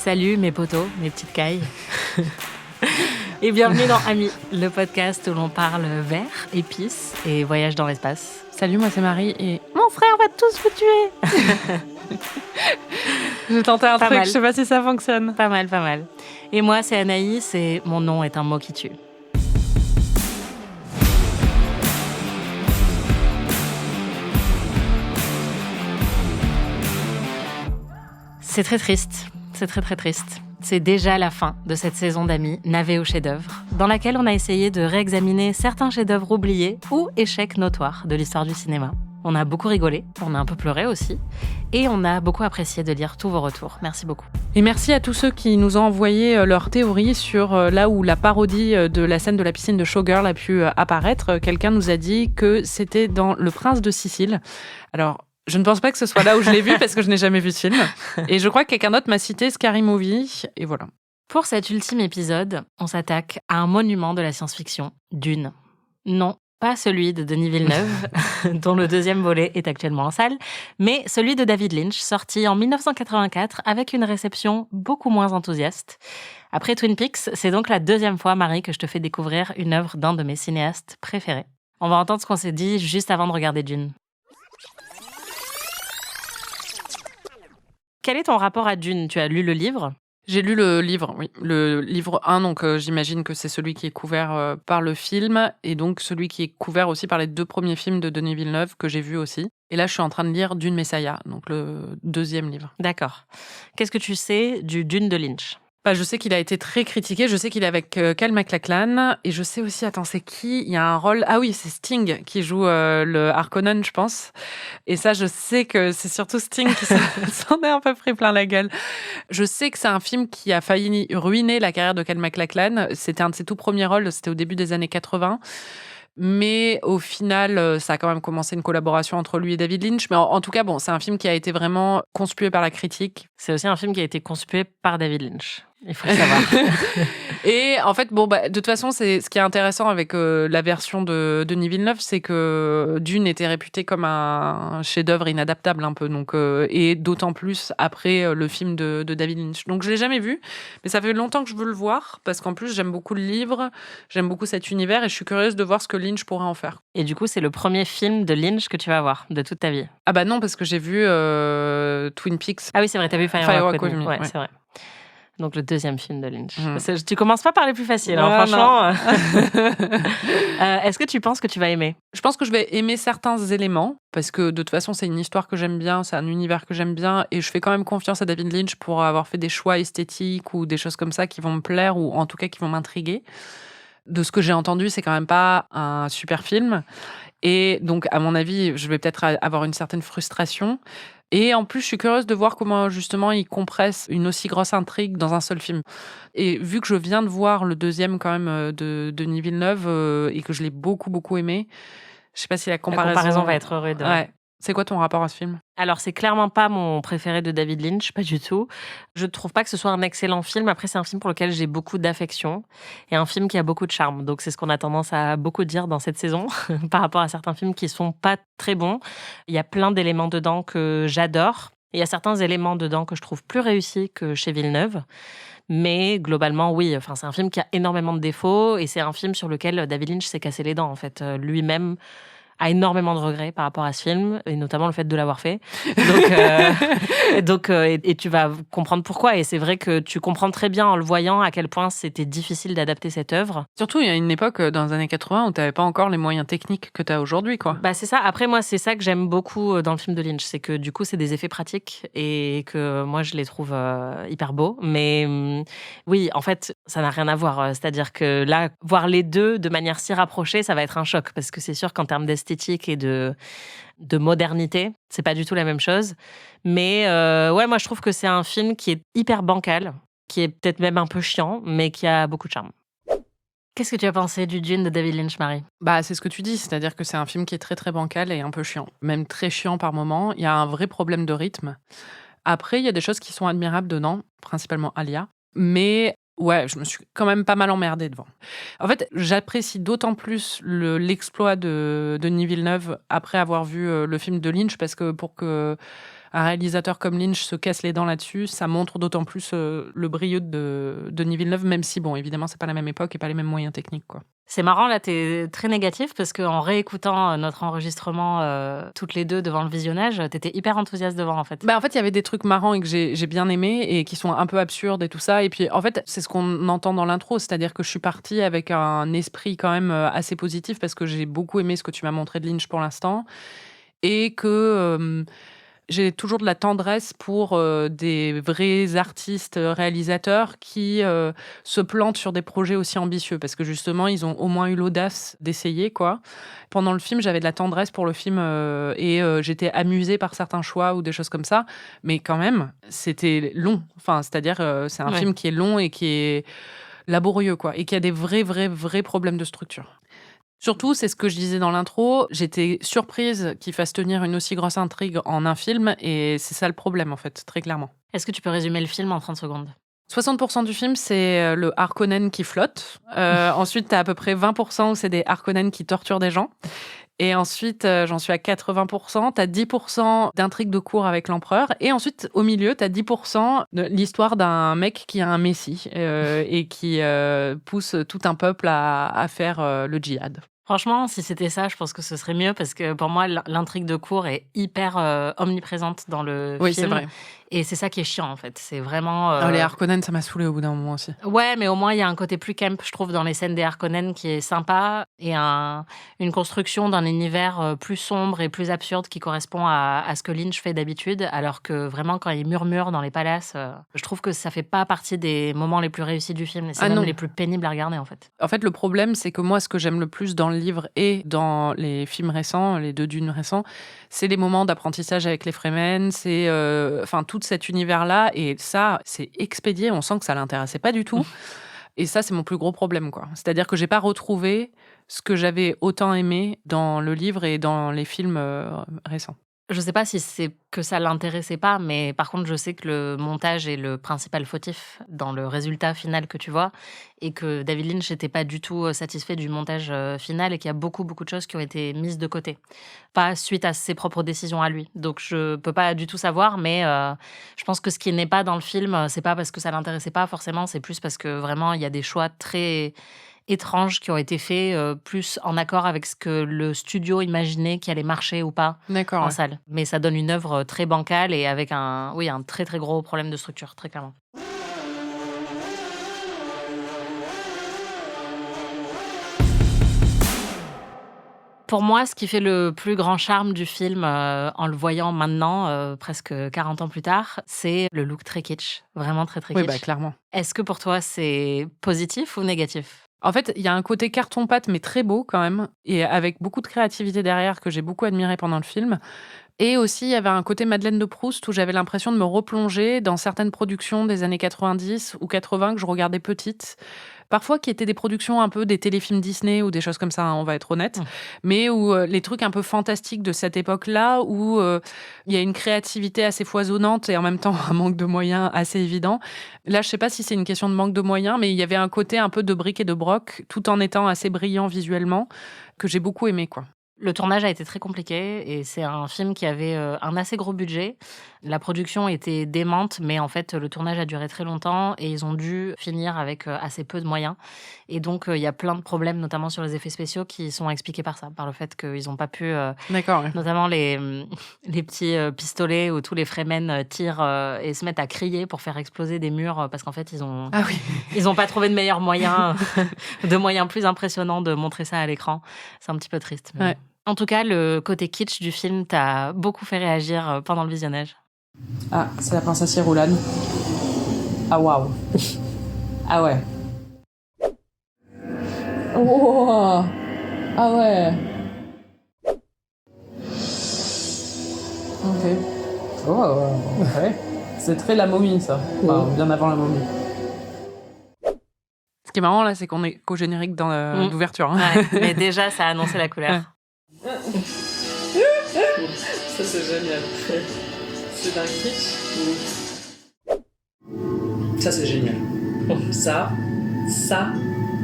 Salut mes potos, mes petites cailles. Et bienvenue dans Amis, le podcast où l'on parle verre, épices et voyage dans l'espace. Salut, moi c'est Marie et mon frère va tous vous tuer. Je tentais un truc, je sais pas si ça fonctionne. Pas mal. Et moi c'est Anaïs et mon nom est un mot qui tue. C'est très triste, c'est très triste. C'est déjà la fin de cette saison d'Amis, navets au chef-d'œuvre, dans laquelle on a essayé de réexaminer certains chefs-d'œuvre oubliés ou échecs notoires de l'histoire du cinéma. On a beaucoup rigolé, on a un peu pleuré aussi, et on a beaucoup apprécié de lire tous vos retours. Merci beaucoup. Et merci à tous ceux qui nous ont envoyé leurs théories sur là où la parodie de la scène de la piscine de Showgirl a pu apparaître. Quelqu'un nous a dit que c'était dans Le Prince de Sicile. Alors, je ne pense pas que ce soit là où je l'ai vu parce que je n'ai jamais vu ce film. Et je crois que quelqu'un d'autre m'a cité Scary Movie, et voilà. Pour cet ultime épisode, on s'attaque à un monument de la science-fiction, Dune. Non, pas celui de Denis Villeneuve, dont le deuxième volet est actuellement en salle, mais celui de David Lynch, sorti en 1984 avec une réception beaucoup moins enthousiaste. Après Twin Peaks, c'est donc la deuxième fois, Marie, que je te fais découvrir une œuvre d'un de mes cinéastes préférés. On va entendre ce qu'on s'est dit juste avant de regarder Dune. Quel est ton rapport à Dune ? Tu as lu le livre ? J'ai lu le livre, oui. Le livre 1, donc j'imagine que c'est celui qui est couvert par le film, et donc celui qui est couvert aussi par les 2 premiers films de Denis Villeneuve, que j'ai vus aussi. Et là, je suis en train de lire Dune Messiah, donc le 2e livre. D'accord. Qu'est-ce que tu sais du Dune de Lynch ? Je sais qu'il a été très critiqué, je sais qu'il est avec Kyle MacLachlan, et je sais aussi, attends, c'est qui ? Il y a un rôle... Ah oui, c'est Sting qui joue le Harkonnen, je pense. Et ça, je sais que c'est surtout Sting qui s'en est un peu pris plein la gueule. Je sais que c'est un film qui a failli ruiner la carrière de Kyle MacLachlan. C'était un de ses tout premiers rôles, c'était au début des années 80. Mais au final, ça a quand même commencé une collaboration entre lui et David Lynch. Mais en tout cas, bon, c'est un film qui a été vraiment conspué par la critique. C'est aussi un film qui a été conspué par David Lynch. Il faut le savoir. Et en fait, de toute façon, c'est ce qui est intéressant avec la version de Denis Villeneuve, c'est que Dune était réputé comme un chef-d'œuvre inadaptable un peu, donc et d'autant plus après le film de David Lynch. Donc je l'ai jamais vu, mais ça fait longtemps que je veux le voir parce qu'en plus j'aime beaucoup le livre, j'aime beaucoup cet univers et je suis curieuse de voir ce que Lynch pourrait en faire. Et du coup, c'est le premier film de Lynch que tu vas voir de toute ta vie. Ah bah non, parce que j'ai vu Twin Peaks. Ah oui, c'est vrai, t'as vu Firewalk With Me. Ouais, c'est vrai. Donc le deuxième film de Lynch. Tu commences pas par les plus faciles, hein, Ouais, franchement. Est-ce que tu penses que tu vas aimer ? Je pense que je vais aimer certains éléments, parce que de toute façon, c'est une histoire que j'aime bien, c'est un univers que j'aime bien, et je fais quand même confiance à David Lynch pour avoir fait des choix esthétiques ou des choses comme ça qui vont me plaire, ou en tout cas qui vont m'intriguer. De ce que j'ai entendu, c'est quand même pas un super film. Et donc, à mon avis, je vais peut-être avoir une certaine frustration. Et en plus, je suis curieuse de voir comment, justement, ils compressent une aussi grosse intrigue dans un seul film. Et vu que je viens de voir le deuxième, quand même, de Denis Villeneuve, et que je l'ai beaucoup aimé, je sais pas si la comparaison va être rude. Ouais. C'est quoi ton rapport à ce film ? Alors, c'est clairement pas mon préféré de David Lynch, pas du tout. Je trouve pas que ce soit un excellent film. Après, c'est un film pour lequel j'ai beaucoup d'affection et un film qui a beaucoup de charme. Donc, c'est ce qu'on a tendance à beaucoup dire dans cette saison par rapport à certains films qui sont pas très bons. Il y a plein d'éléments dedans que j'adore. Il y a certains éléments dedans que je trouve plus réussis que chez Villeneuve. Mais globalement, oui. Enfin, c'est un film qui a énormément de défauts et c'est un film sur lequel David Lynch s'est cassé les dents, en fait. Lui-même a énormément de regrets par rapport à ce film, et notamment le fait de l'avoir fait. Et tu vas comprendre pourquoi. Et c'est vrai que tu comprends très bien en le voyant à quel point c'était difficile d'adapter cette œuvre. Surtout, il y a une époque dans les années 80 où tu n'avais pas encore les moyens techniques que tu as aujourd'hui, quoi. C'est ça. Après, moi, c'est ça que j'aime beaucoup dans le film de Lynch. C'est que du coup, c'est des effets pratiques et que moi, je les trouve hyper beaux. Mais oui, en fait, ça n'a rien à voir. C'est-à-dire que là, voir les deux de manière si rapprochée, ça va être un choc. Parce que c'est sûr qu'en termes d'esthétique et de modernité, c'est pas du tout la même chose. Mais ouais, moi, je trouve que c'est un film qui est hyper bancal, qui est peut-être même un peu chiant, mais qui a beaucoup de charme. Qu'est-ce que tu as pensé du Dune de David Lynch, Marie ? C'est ce que tu dis, c'est-à-dire que c'est un film qui est très très bancal et un peu chiant, même très chiant par moments. Il y a un vrai problème de rythme. Après, il y a des choses qui sont admirables dedans, principalement Alia, mais ouais, je me suis quand même pas mal emmerdée devant. En fait, j'apprécie d'autant plus l'exploit de Denis Villeneuve après avoir vu le film de Lynch, parce que un réalisateur comme Lynch se casse les dents là-dessus, ça montre d'autant plus le brio de Denis Villeneuve, même si, bon, évidemment, c'est pas la même époque et pas les mêmes moyens techniques, quoi. C'est marrant, là, t'es très négatif parce qu'en réécoutant notre enregistrement toutes les deux devant le visionnage, t'étais hyper enthousiaste devant, en fait. En fait, il y avait des trucs marrants et que j'ai bien aimés et qui sont un peu absurdes et tout ça. Et puis, en fait, c'est ce qu'on entend dans l'intro, c'est-à-dire que je suis partie avec un esprit quand même assez positif parce que j'ai beaucoup aimé ce que tu m'as montré de Lynch pour l'instant et que j'ai toujours de la tendresse pour des vrais artistes, réalisateurs qui se plantent sur des projets aussi ambitieux parce que justement, ils ont au moins eu l'audace d'essayer, quoi. Pendant le film, j'avais de la tendresse pour le film et j'étais amusée par certains choix ou des choses comme ça. Mais quand même, c'était long. Enfin, c'est-à-dire, c'est un film qui est long et qui est laborieux, quoi, et qui a des vrais problèmes de structure. Surtout, c'est ce que je disais dans l'intro, j'étais surprise qu'il fasse tenir une aussi grosse intrigue en un film, et c'est ça le problème, en fait, très clairement. Est-ce que tu peux résumer le film en 30 secondes ? 60% du film, c'est le Harkonnen qui flotte. Ensuite, tu as à peu près 20% où c'est des Harkonnen qui torturent des gens. Et ensuite, j'en suis à 80%. Tu as 10% d'intrigue de cour avec l'empereur. Et ensuite, au milieu, tu as 10% de l'histoire d'un mec qui a un messie et qui pousse tout un peuple à faire le djihad. Franchement, si c'était ça, je pense que ce serait mieux parce que pour moi, l'intrigue de cour est hyper omniprésente dans le film. Oui, c'est vrai. Et c'est ça qui est chiant, en fait. C'est vraiment... Les Harkonnen, ça m'a saoulé au bout d'un moment aussi. Ouais, mais au moins, il y a un côté plus camp, je trouve, dans les scènes des Harkonnen qui est sympa et une construction d'un univers plus sombre et plus absurde qui correspond à ce que Lynch fait d'habitude, alors que vraiment, quand il murmure dans les palaces, je trouve que ça fait pas partie des moments les plus réussis du film et c'est même les plus pénibles à regarder, en fait. En fait, le problème, c'est que moi, ce que j'aime le plus dans le livre et dans les films récents, les 2 Dunes récents, c'est les moments d'apprentissage avec les Fremen, c'est tout cet univers-là, et ça, c'est expédié, on sent que ça l'intéressait pas du tout. Et ça, c'est mon plus gros problème, quoi. C'est-à-dire que j'ai pas retrouvé ce que j'avais autant aimé dans le livre et dans les films récents. Je sais pas si c'est que ça l'intéressait pas, mais par contre, je sais que le montage est le principal fautif dans le résultat final que tu vois et que David Lynch n'était pas du tout satisfait du montage final et qu'il y a beaucoup de choses qui ont été mises de côté. Pas suite à ses propres décisions à lui. Donc, je peux pas du tout savoir, mais je pense que ce qui n'est pas dans le film, c'est pas parce que ça l'intéressait pas forcément, c'est plus parce que vraiment, il y a des choix très étranges qui ont été faits plus en accord avec ce que le studio imaginait qui allait marcher ou pas en salle. Mais ça donne une œuvre très bancale et avec un très très gros problème de structure, très clairement. Pour moi, ce qui fait le plus grand charme du film, en le voyant maintenant, presque 40 ans plus tard, c'est le look très kitsch, vraiment très, très kitsch. Oui, clairement. Est-ce que pour toi, c'est positif ou négatif ? En fait, il y a un côté carton-pâte, mais très beau quand même, et avec beaucoup de créativité derrière que j'ai beaucoup admiré pendant le film. Et aussi, il y avait un côté Madeleine de Proust où j'avais l'impression de me replonger dans certaines productions des années 90 ou 80 que je regardais petite. Parfois, qui étaient des productions un peu des téléfilms Disney ou des choses comme ça, hein, on va être honnête. Mais où les trucs un peu fantastiques de cette époque-là, où il y a une créativité assez foisonnante et en même temps un manque de moyens assez évident. Là, je sais pas si c'est une question de manque de moyens, mais il y avait un côté un peu de bric et de broc, tout en étant assez brillant visuellement, que j'ai beaucoup aimé, quoi. Le tournage a été très compliqué et c'est un film qui avait un assez gros budget. La production était démente, mais en fait, le tournage a duré très longtemps et ils ont dû finir avec assez peu de moyens. Et donc, il y a plein de problèmes, notamment sur les effets spéciaux, qui sont expliqués par ça, par le fait qu'ils n'ont pas pu... Notamment les petits pistolets où tous les Fremen tirent et se mettent à crier pour faire exploser des murs parce qu'en fait, ils ont pas trouvé de meilleurs moyens, de moyens plus impressionnants de montrer ça à l'écran. C'est un petit peu triste. Mais... Ouais. En tout cas, le côté kitsch du film t'a beaucoup fait réagir pendant le visionnage. Ah, c'est la princesse Irulan. Ah, waouh. Ah ouais. Oh. Ah ouais. Ok. Oh, ouais. C'est très la momie, ça. Enfin, bien avant la momie. Ce qui est marrant, là, c'est qu'on est qu'au générique dans l'ouverture. Hein. Ouais, mais déjà, ça a annoncé la couleur. Ça, c'est génial. C'est d'un kitsch. Ça, c'est génial. Ça,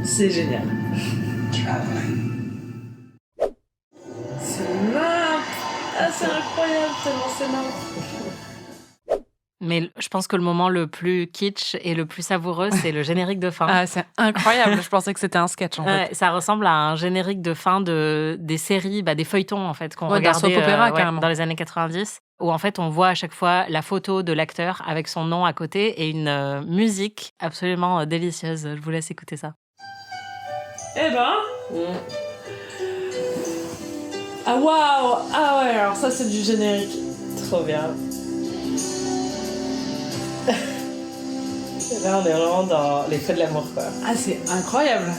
c'est génial. C'est nimp. Ah, c'est incroyable, tellement c'est nimp. Mais je pense que le moment le plus kitsch et le plus savoureux, c'est le générique de fin. Ah, c'est incroyable. Je pensais que c'était un sketch, en fait. Ça ressemble à un générique de fin des séries, des feuilletons, en fait, qu'on Ouais, d'un regardait soap opéra, carrément. dans les années 90, où en fait, on voit à chaque fois la photo de l'acteur avec son nom à côté et une musique absolument délicieuse. Je vous laisse écouter ça. Eh ben... Ah, waouh! Ah ouais, alors ça, c'est du générique. Trop bien. Là, on est vraiment dans les feux de l'amour, quoi. Ah, c'est incroyable.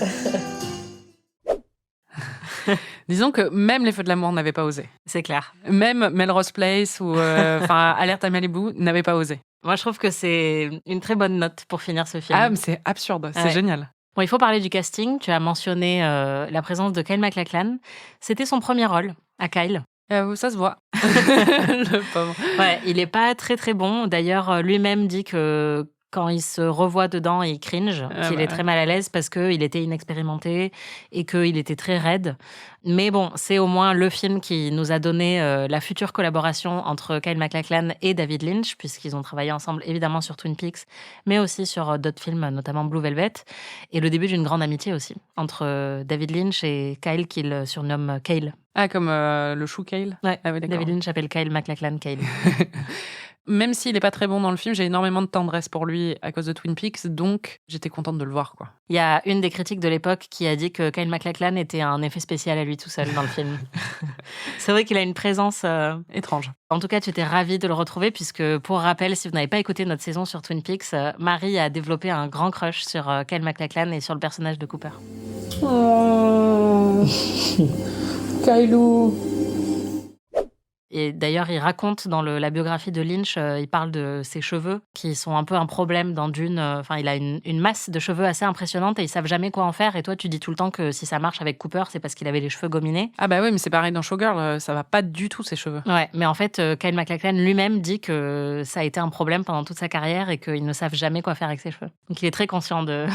Disons que même les Feux de l'amour n'avaient pas osé. C'est clair. Même Melrose Place ou Alerte à Malibu n'avaient pas osé. Moi, je trouve que c'est une très bonne note pour finir ce film. Ah, mais c'est absurde, c'est génial. Bon, il faut parler du casting. Tu as mentionné la présence de Kyle MacLachlan. C'était son premier rôle à Kyle. Ça se voit. Le pauvre. Ouais, il est pas très très bon. D'ailleurs, lui-même dit que quand il se revoit dedans, il cringe, qu'il est très mal à l'aise parce qu'il était inexpérimenté et qu'il était très raide. Mais bon, c'est au moins le film qui nous a donné la future collaboration entre Kyle MacLachlan et David Lynch, puisqu'ils ont travaillé ensemble évidemment sur Twin Peaks, mais aussi sur d'autres films, notamment Blue Velvet, et le début d'une grande amitié aussi entre David Lynch et Kyle, qu'il surnomme Kale. Ah, comme le chou Kale? Ouais, ah, oui, David Lynch appelle Kyle MacLachlan Kale. Même s'il n'est pas très bon dans le film, j'ai énormément de tendresse pour lui à cause de Twin Peaks, donc j'étais contente de le voir, quoi. Il y a une des critiques de l'époque qui a dit que Kyle MacLachlan était un effet spécial à lui tout seul dans le film. C'est vrai qu'il a une présence étrange. En tout cas, tu étais ravie de le retrouver puisque, pour rappel, si vous n'avez pas écouté notre saison sur Twin Peaks, Marie a développé un grand crush sur Kyle MacLachlan et sur le personnage de Cooper. Oh, Kylou. Et d'ailleurs, il raconte dans la biographie de Lynch, il parle de ses cheveux qui sont un peu un problème dans Dune. Enfin, il a une masse de cheveux assez impressionnante et ils savent jamais quoi en faire. Et toi, tu dis tout le temps que si ça marche avec Cooper, c'est parce qu'il avait les cheveux gominés. Ah bah oui, mais c'est pareil dans Showgirl, ça va pas du tout ses cheveux. Ouais, mais en fait, Kyle MacLachlan lui-même dit que ça a été un problème pendant toute sa carrière et qu'ils ne savent jamais quoi faire avec ses cheveux. Donc il est très conscient de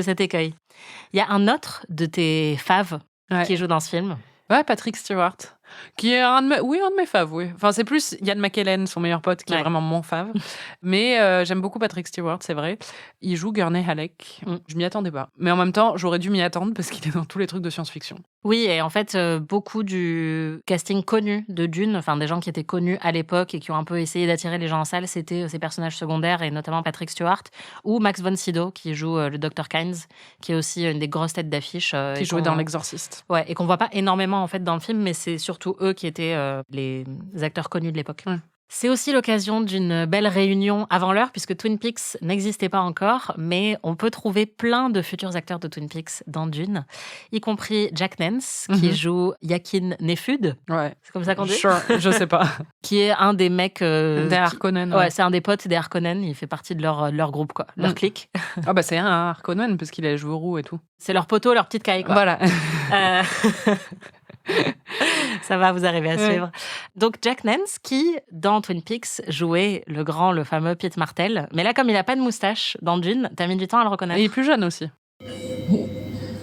cet écueil. Il y a un autre de tes faves qui joue dans ce film. Ouais, Patrick Stewart, qui est un de mes faves, oui. Enfin, c'est plus Ian McKellen, son meilleur pote, qui est vraiment mon fave. Mais j'aime beaucoup Patrick Stewart, c'est vrai. Il joue Gurney Halleck. Je m'y attendais pas. Mais en même temps, j'aurais dû m'y attendre parce qu'il est dans tous les trucs de science-fiction. Oui, et en fait, beaucoup du casting connu de Dune, enfin des gens qui étaient connus à l'époque et qui ont un peu essayé d'attirer les gens en salle, c'était ces personnages secondaires, et notamment Patrick Stewart, ou Max von Sydow, qui joue le Dr. Kynes, qui est aussi une des grosses têtes d'affiche. Qui jouait dans L'Exorciste. Ouais, et qu'on voit pas énormément en fait dans le film, mais c'est surtout eux qui étaient les acteurs connus de l'époque. C'est aussi l'occasion d'une belle réunion avant l'heure, puisque Twin Peaks n'existait pas encore, mais on peut trouver plein de futurs acteurs de Twin Peaks dans Dune, y compris Jack Nance, qui joue Yakin Nefud. Ouais. C'est comme ça qu'on dit? Sure, je sais pas. Qui est un des mecs... des Harkonnen. Ouais, c'est un des potes des Harkonnen, il fait partie de leur groupe, quoi, leur clique. Ah bah c'est un Harkonnen, parce qu'il a joué roux et tout. C'est leur poteau, leur petite caille, quoi. Voilà. Ça va vous arriver à suivre. Donc Jack Nance qui, dans Twin Peaks, jouait le fameux Pete Martell. Mais là, comme il n'a pas de moustache dans Dune, t'as mis du temps à le reconnaître. Et il est plus jeune aussi. Tu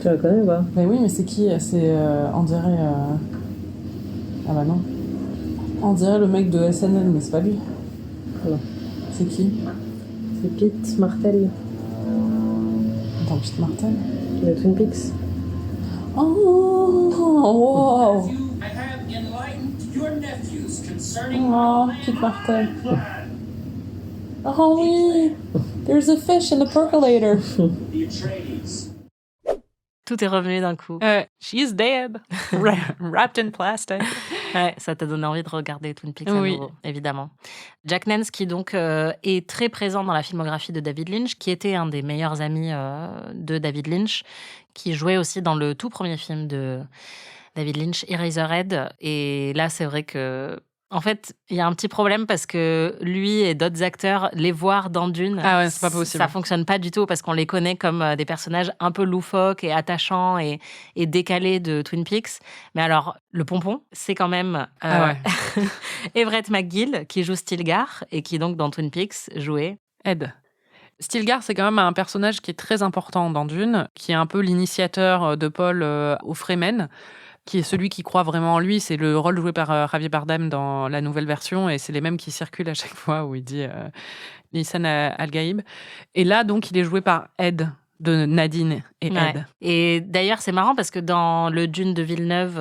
le connais ou pas? Mais oui, mais c'est qui? C'est, on dirait... Ah bah non. On dirait le mec de SNL, mais c'est pas lui. Non. C'est qui? C'est Pete Martell. Attends, Pete Martell? De Twin Peaks. Oh, wow! I have enlightened your nephews concerning Oh, Pete Martell. Oh oui! There's a fish in the percolator. the Atreides. Tout est revenu d'un coup. She's dead. Wrapped in plastic. Ouais, ça t'a donné envie de regarder Twin Peaks à nouveau, évidemment. Jack Nance, qui donc est très présent dans la filmographie de David Lynch, qui était un des meilleurs amis de David Lynch, qui jouait aussi dans le tout premier film de David Lynch, Eraserhead. Et là, c'est vrai que... En fait, il y a un petit problème parce que lui et d'autres acteurs, les voir dans Dune, c'est pas possible. Ça fonctionne pas du tout parce qu'on les connaît comme des personnages un peu loufoques et attachants et décalés de Twin Peaks. Mais alors, le pompon, c'est quand même Everett McGill qui joue Stilgar et qui donc dans Twin Peaks jouait Ed. Stilgar, c'est quand même un personnage qui est très important dans Dune, qui est un peu l'initiateur de Paul aux Fremen. qui est celui qui croit vraiment en lui. C'est le rôle joué par Javier Bardem dans la nouvelle version, et c'est les mêmes qui circulent à chaque fois où il dit Nissan Al-Gaïb. Et là, donc, il est joué par Ed, de Nadine et Ed. Ouais. Et d'ailleurs, c'est marrant parce que dans le Dune de Villeneuve,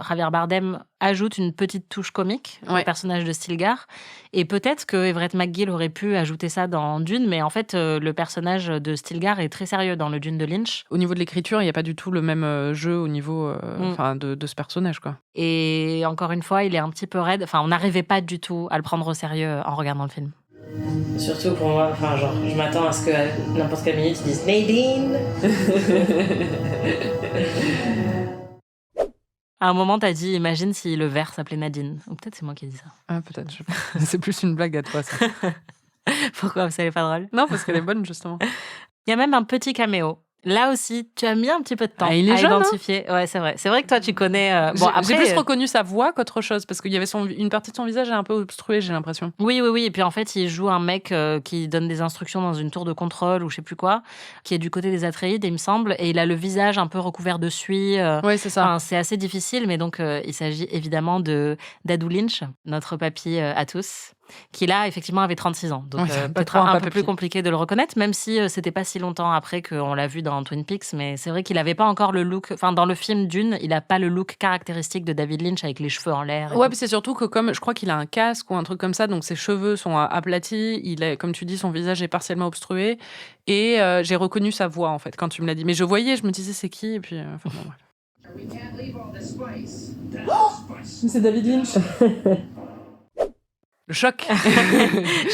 Javier Bardem ajoute une petite touche comique au personnage de Stilgar. Et peut-être que Everett McGill aurait pu ajouter ça dans Dune, mais en fait, le personnage de Stilgar est très sérieux dans le Dune de Lynch. Au niveau de l'écriture, il n'y a pas du tout le même jeu au niveau de ce personnage, quoi. Et encore une fois, il est un petit peu raide. Enfin, on n'arrivait pas du tout à le prendre au sérieux en regardant le film. Surtout pour moi, enfin genre, je m'attends à ce que n'importe quelle minute ils disent Nadine. À un moment, t'as dit, imagine si le verre s'appelait Nadine. Ou peut-être c'est moi qui ai dit ça. Ah, peut-être. C'est plus une blague à toi, ça. Pourquoi? Parce qu'elle est pas drôle? Non, parce qu'elle est bonne, justement. Il y a même un petit caméo. Là aussi, tu as mis un petit peu de temps à identifier. Ouais, c'est vrai. C'est vrai que toi, tu connais. Bon, après, j'ai plus reconnu sa voix qu'autre chose, parce qu'il y avait une partie de son visage un peu obstruée, j'ai l'impression. Oui. Et puis en fait, il joue un mec qui donne des instructions dans une tour de contrôle ou je sais plus quoi, qui est du côté des Atreides, il me semble, et il a le visage un peu recouvert de suie. Oui, c'est ça. Enfin, c'est assez difficile, mais donc il s'agit évidemment d'Adou Lynch, notre papy à tous, qui là, effectivement, avait 36 ans. Donc peut-être un peu plus compliqué de le reconnaître, même si c'était pas si longtemps après qu'on l'a vu dans Twin Peaks. Mais c'est vrai qu'il avait pas encore le look... Enfin, dans le film Dune, il a pas le look caractéristique de David Lynch avec les cheveux en l'air. Ouais, mais c'est surtout que comme je crois qu'il a un casque ou un truc comme ça, donc ses cheveux sont aplatis, comme tu dis, son visage est partiellement obstrué. Et j'ai reconnu sa voix, en fait, quand tu me l'as dit. Mais je me disais, c'est qui? Et puis, bon, Mais c'est David Lynch. Le choc.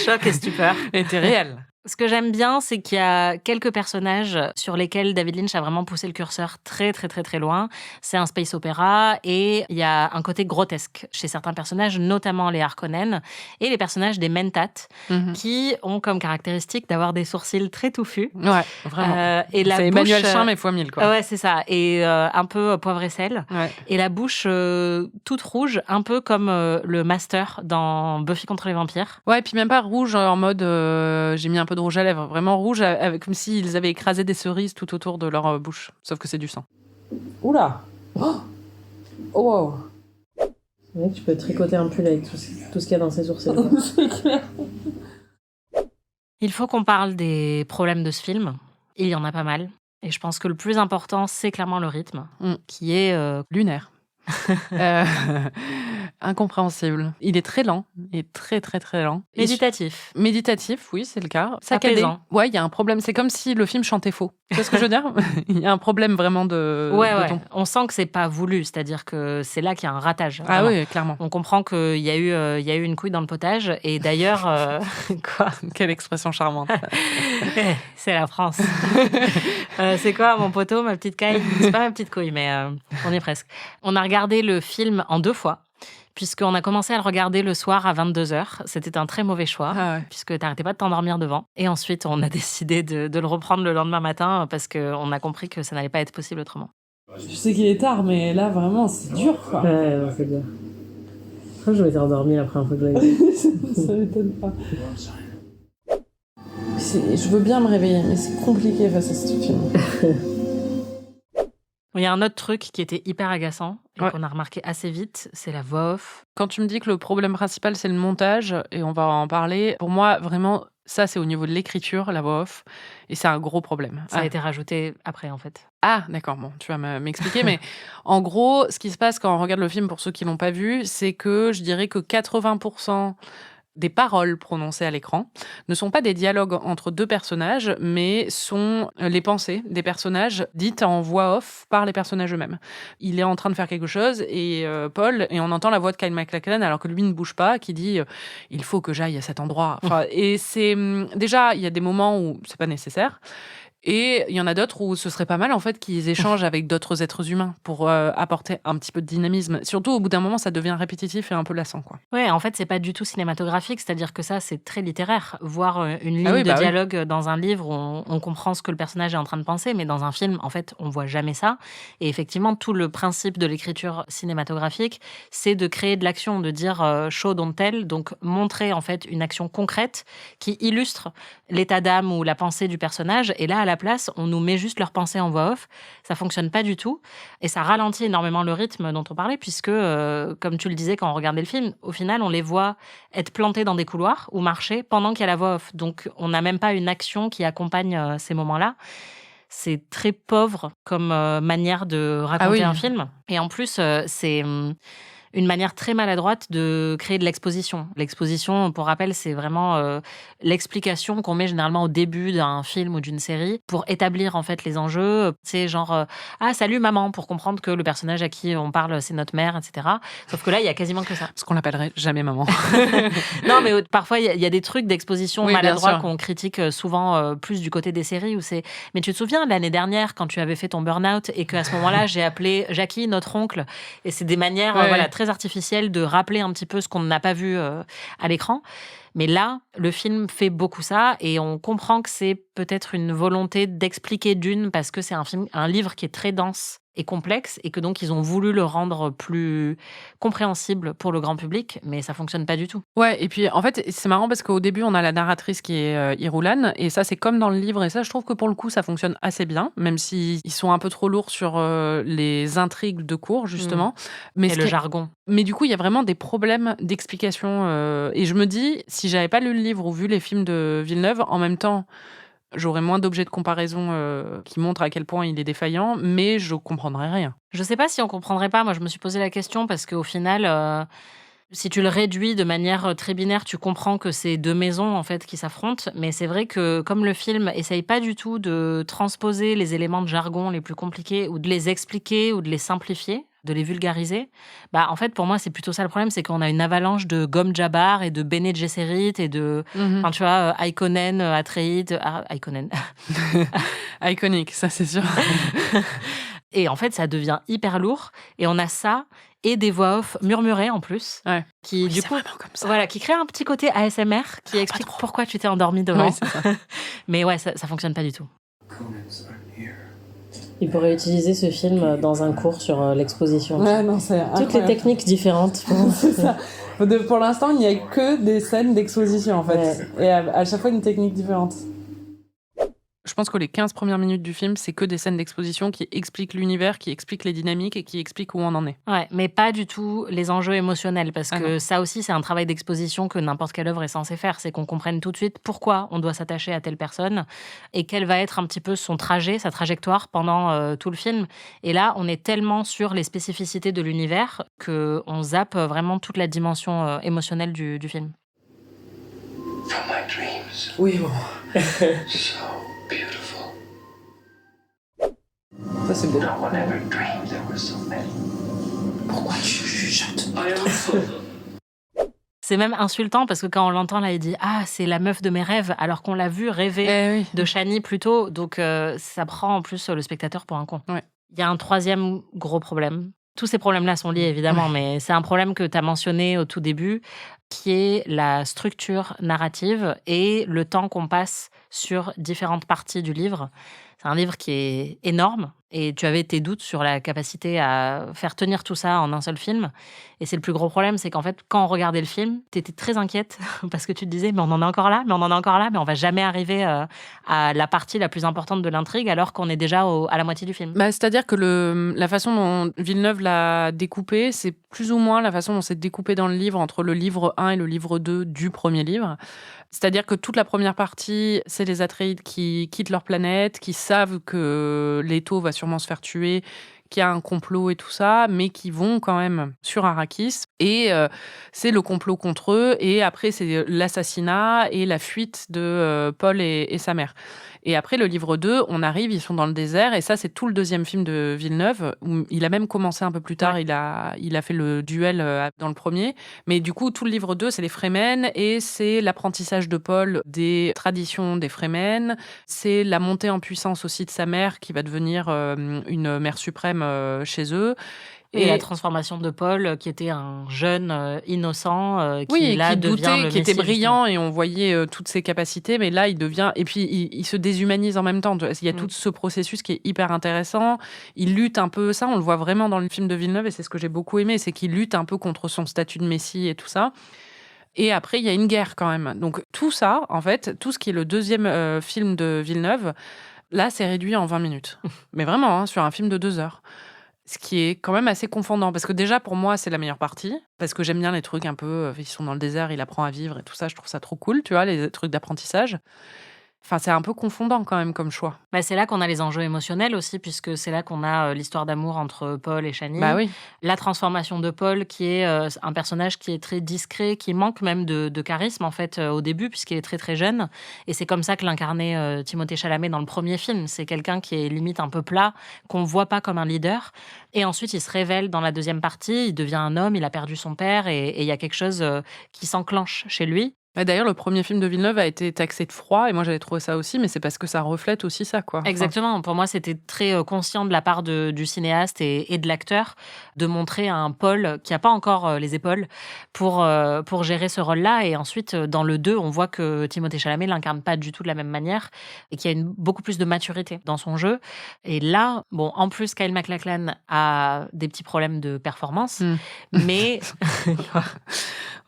Choc et stupeur. Était réel. Ce que j'aime bien, c'est qu'il y a quelques personnages sur lesquels David Lynch a vraiment poussé le curseur très, très, très, très loin. C'est un space opéra et il y a un côté grotesque chez certains personnages, notamment les Harkonnen et les personnages des Mentat, qui ont comme caractéristique d'avoir des sourcils très touffus. Ouais, vraiment. Et la c'est bouche, Emmanuel Charme et fois 1000, quoi. Ouais, c'est ça. Et un peu poivre et sel. Ouais. Et la bouche toute rouge, un peu comme le Master dans Buffy contre les vampires. Ouais, et puis même pas rouge en mode j'ai mis un peu de rouge à lèvres, vraiment rouge, comme s'ils avaient écrasé des cerises tout autour de leur bouche, sauf que c'est du sang. Oula. Oh wow. C'est vrai que tu peux tricoter un pull avec tout ce qu'il y a dans ses sourcils. C'est clair. Il faut qu'on parle des problèmes de ce film. Il y en a pas mal. Et je pense que le plus important, c'est clairement le rythme, qui est lunaire. Incompréhensible. Il est très lent, il est très très très lent. Méditatif. Méditatif, oui, c'est le cas. Apaisant. Ouais, il y a un problème. C'est comme si le film chantait faux. Tu vois ce que je veux dire? Il y a un problème vraiment de ton. On sent que c'est pas voulu, c'est-à-dire que c'est là qu'il y a un ratage. Ah vraiment. oui, clairement. On comprend qu'il y a eu une couille dans le potage. Et d'ailleurs, quoi? Quelle expression charmante. C'est la France. C'est quoi, mon poteau, ma petite caille? C'est pas ma petite couille, mais on y est presque. On a regardé le film en 2 fois. Puisqu'on a commencé à le regarder le soir à 22h. C'était un très mauvais choix, puisque t'arrêtais pas de t'endormir devant. Et ensuite, on a décidé de le reprendre le lendemain matin, parce qu'on a compris que ça n'allait pas être possible autrement. Je sais qu'il est tard, mais là, vraiment, c'est dur, quoi. Ouais, c'est dur. Je crois que je m'étais endormie la première fois que je l'ai vu. Ça m'étonne pas. Je veux bien me réveiller, mais c'est compliqué face à ce film. Il y a un autre truc qui était hyper agaçant et qu'on a remarqué assez vite, c'est la voix off. Quand tu me dis que le problème principal, c'est le montage, et on va en parler, pour moi, vraiment, ça, c'est au niveau de l'écriture, la voix off, et c'est un gros problème. Ça a été rajouté après, en fait. Ah, d'accord, bon, tu vas m'expliquer, mais en gros, ce qui se passe quand on regarde le film, pour ceux qui l'ont pas vu, c'est que je dirais que 80% des paroles prononcées à l'écran ne sont pas des dialogues entre 2 personnages, mais sont les pensées des personnages dites en voix off par les personnages eux-mêmes. Il est en train de faire quelque chose et Paul, et on entend la voix de Kyle MacLachlan alors que lui ne bouge pas, qui dit il faut que j'aille à cet endroit. Enfin, et c'est déjà, il y a des moments où c'est pas nécessaire. Et il y en a d'autres où ce serait pas mal en fait qu'ils échangent avec d'autres êtres humains pour apporter un petit peu de dynamisme. Surtout au bout d'un moment, ça devient répétitif et un peu lassant, quoi. Ouais, en fait, c'est pas du tout cinématographique, c'est-à-dire que ça, c'est très littéraire. Voir une ligne de dialogue dans un livre, on comprend ce que le personnage est en train de penser, mais dans un film, en fait, on voit jamais ça. Et effectivement, tout le principe de l'écriture cinématographique, c'est de créer de l'action, de dire show don't tell, donc montrer en fait une action concrète qui illustre l'état d'âme ou la pensée du personnage. Et là, à la la place, on nous met juste leurs pensées en voix off. Ça fonctionne pas du tout. Et ça ralentit énormément le rythme dont on parlait, puisque, comme tu le disais quand on regardait le film, au final, on les voit être plantés dans des couloirs ou marcher pendant qu'il y a la voix off. Donc, on n'a même pas une action qui accompagne ces moments-là. C'est très pauvre comme manière de raconter un film. Et en plus, c'est une manière très maladroite de créer de l'exposition. L'exposition, pour rappel, c'est vraiment l'explication qu'on met généralement au début d'un film ou d'une série pour établir en fait les enjeux. C'est genre ah salut maman, pour comprendre que le personnage à qui on parle c'est notre mère, etc. Sauf que là il y a quasiment que ça. Parce qu'on l'appellerait jamais maman. Non mais parfois il y a des trucs d'exposition Oui, maladroits qu'on critique souvent plus du côté des séries où c'est. Mais tu te souviens l'année dernière quand tu avais fait ton burn-out et qu'à ce moment-là j'ai appelé Jackie notre oncle et c'est des manières voilà très artificielle de rappeler un petit peu ce qu'on n'a pas vu à l'écran. Mais là, le film fait beaucoup ça et on comprend que c'est peut-être une volonté d'expliquer parce que c'est un livre qui est très dense et complexe et que donc ils ont voulu le rendre plus compréhensible pour le grand public, mais ça fonctionne pas du tout. Ouais, et puis en fait, c'est marrant parce qu'au début, on a la narratrice qui est Irulan, et ça, c'est comme dans le livre, et ça, je trouve que pour le coup, ça fonctionne assez bien, même s'ils sont un peu trop lourds sur les intrigues de cours, justement. Mais et le jargon. Mais du coup, il y a vraiment des problèmes d'explication. Et je me dis, si j'avais pas lu le livre ou vu les films de Villeneuve, en même temps, j'aurais moins d'objets de comparaison qui montrent à quel point il est défaillant, mais je comprendrais rien. Je sais pas si on comprendrait pas. Moi, je me suis posé la question parce qu'au final, si tu le réduis de manière très binaire, tu comprends que c'est deux maisons en fait qui s'affrontent. Mais c'est vrai que comme le film essaye pas du tout de transposer les éléments de jargon les plus compliqués ou de les expliquer ou de les simplifier, de les vulgariser, bah en fait pour moi c'est plutôt ça le problème, c'est qu'on a une avalanche de Gom Jabbar et de Bene Gesserit et de, enfin tu vois, Aikonen, Atreides, Aikonen. Iconique, ça c'est sûr. Et en fait ça devient hyper lourd et on a ça et des voix off murmurées en plus, qui Oui, du coup, voilà, qui crée un petit côté ASMR qui explique pourquoi tu t'es endormi devant. Oui, c'est ça. Mais ouais, ça fonctionne pas du tout. Il pourrait utiliser ce film dans un cours sur l'exposition. Ouais, non, c'est Toutes les techniques différentes. C'est ça. Pour l'instant, il n'y a que des scènes d'exposition, en fait. Ouais. Et à chaque fois, une technique différente. Je pense que les 15 premières minutes du film, c'est que des scènes d'exposition qui expliquent l'univers, qui expliquent les dynamiques et qui expliquent où on en est. Ouais, mais pas du tout les enjeux émotionnels, parce que ça aussi, c'est un travail d'exposition que n'importe quelle œuvre est censée faire. C'est qu'on comprenne tout de suite pourquoi on doit s'attacher à telle personne et quel va être un petit peu son trajet, sa trajectoire pendant tout le film. Et là, on est tellement sur les spécificités de l'univers qu'on zappe vraiment toute la dimension émotionnelle du film. From my dreams. Oui, bon. So beautiful. Ça, c'est beau. No one ever dreamed there were so many. Pourquoi tu chuchotes? I am Solo. C'est même insultant parce que quand on l'entend là, il dit « Ah, c'est la meuf de mes rêves », alors qu'on l'a vu rêver de Chani plus tôt. Donc, ça prend en plus le spectateur pour un con. Ouais. Il y a un troisième gros problème. Tous ces problèmes-là sont liés, évidemment, mais c'est un problème que tu as mentionné au tout début, qui est la structure narrative et le temps qu'on passe sur différentes parties du livre. C'est un livre qui est énorme et tu avais tes doutes sur la capacité à faire tenir tout ça en un seul film. Et c'est le plus gros problème, c'est qu'en fait, quand on regardait le film, tu étais très inquiète parce que tu te disais « mais on en est encore là, mais on en est encore là, mais on va jamais arriver à la partie la plus importante de l'intrigue alors qu'on est déjà à la moitié du film ». C'est-à-dire que la façon dont Villeneuve l'a découpé, c'est plus ou moins la façon dont c'est découpé dans le livre entre le livre 1 et le livre 2 du premier livre. C'est-à-dire que toute la première partie, c'est les Atreides qui quittent leur planète, qui savent que Leto va sûrement se faire tuer, qu'il y a un complot et tout ça, mais qui vont quand même sur Arrakis. Et c'est le complot contre eux. Et après, c'est l'assassinat et la fuite de Paul et sa mère. Et après, le livre 2, on arrive, ils sont dans le désert. Et ça, c'est tout le deuxième film de Villeneuve. Où il a même commencé un peu plus tard. Ouais. Il a fait le duel dans le premier. Mais du coup, tout le livre 2, c'est les Fremen. Et c'est l'apprentissage de Paul des traditions des Fremen. C'est la montée en puissance aussi de sa mère, qui va devenir une mère suprême chez eux. Et la transformation de Paul, qui était un jeune innocent, qui là devient le Messie, qui était brillant, et on voyait toutes ses capacités, mais là il devient, et puis il se déshumanise en même temps. Il y a tout ce processus qui est hyper intéressant. Il lutte un peu, ça on le voit vraiment dans le film de Villeneuve, et c'est ce que j'ai beaucoup aimé, c'est qu'il lutte un peu contre son statut de Messie et tout ça. Et après, il y a une guerre quand même. Donc tout ça, en fait, tout ce qui est le deuxième film de Villeneuve, Là, c'est réduit en 20 minutes. Mais vraiment, sur un film de 2 heures. Ce qui est quand même assez confondant. Parce que déjà, pour moi, c'est la meilleure partie. Parce que j'aime bien les trucs un peu... ils sont dans le désert, il apprend à vivre et tout ça. Je trouve ça trop cool, tu vois, les trucs d'apprentissage. Enfin, c'est un peu confondant quand même comme choix. Bah, c'est là qu'on a les enjeux émotionnels aussi, puisque c'est là qu'on a l'histoire d'amour entre Paul et Shani. Bah oui. La transformation de Paul, qui est un personnage qui est très discret, qui manque même de charisme en fait au début, puisqu'il est très très jeune. Et c'est comme ça que l'incarnait Timothée Chalamet dans le premier film. C'est quelqu'un qui est limite un peu plat, qu'on ne voit pas comme un leader. Et ensuite, il se révèle dans la deuxième partie, il devient un homme, il a perdu son père, et il y a quelque chose qui s'enclenche chez lui. D'ailleurs, le premier film de Villeneuve a été taxé de froid, et moi j'avais trouvé ça aussi, mais c'est parce que ça reflète aussi ça, quoi. Exactement. Pour moi, c'était très conscient de la part du cinéaste et de l'acteur de montrer un Paul qui n'a pas encore les épaules pour gérer ce rôle-là. Et ensuite, dans le 2, on voit que Timothée Chalamet l'incarne pas du tout de la même manière et qu'il y a beaucoup plus de maturité dans son jeu. Et là, bon, en plus, Kyle MacLachlan a des petits problèmes de performance, mais...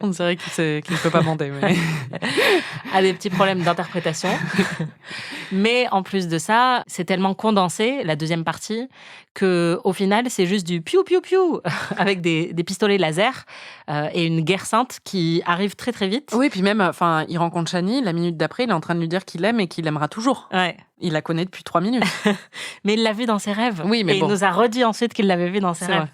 On dirait qu'il ne peut pas bander, mais... a des petits problèmes d'interprétation. Mais en plus de ça, c'est tellement condensé, la deuxième partie, qu'au final, c'est juste du piou-piou-piou avec des pistolets laser et une guerre sainte qui arrive très très vite. Oui, puis même, il rencontre Shani, la minute d'après, il est en train de lui dire qu'il l'aime et qu'il l'aimera toujours. Ouais. Il la connaît depuis 3 minutes. Mais il l'a vu dans ses rêves. Oui, mais et bon. il nous a redit ensuite qu'il l'avait vu dans ses C'est rêves. vrai.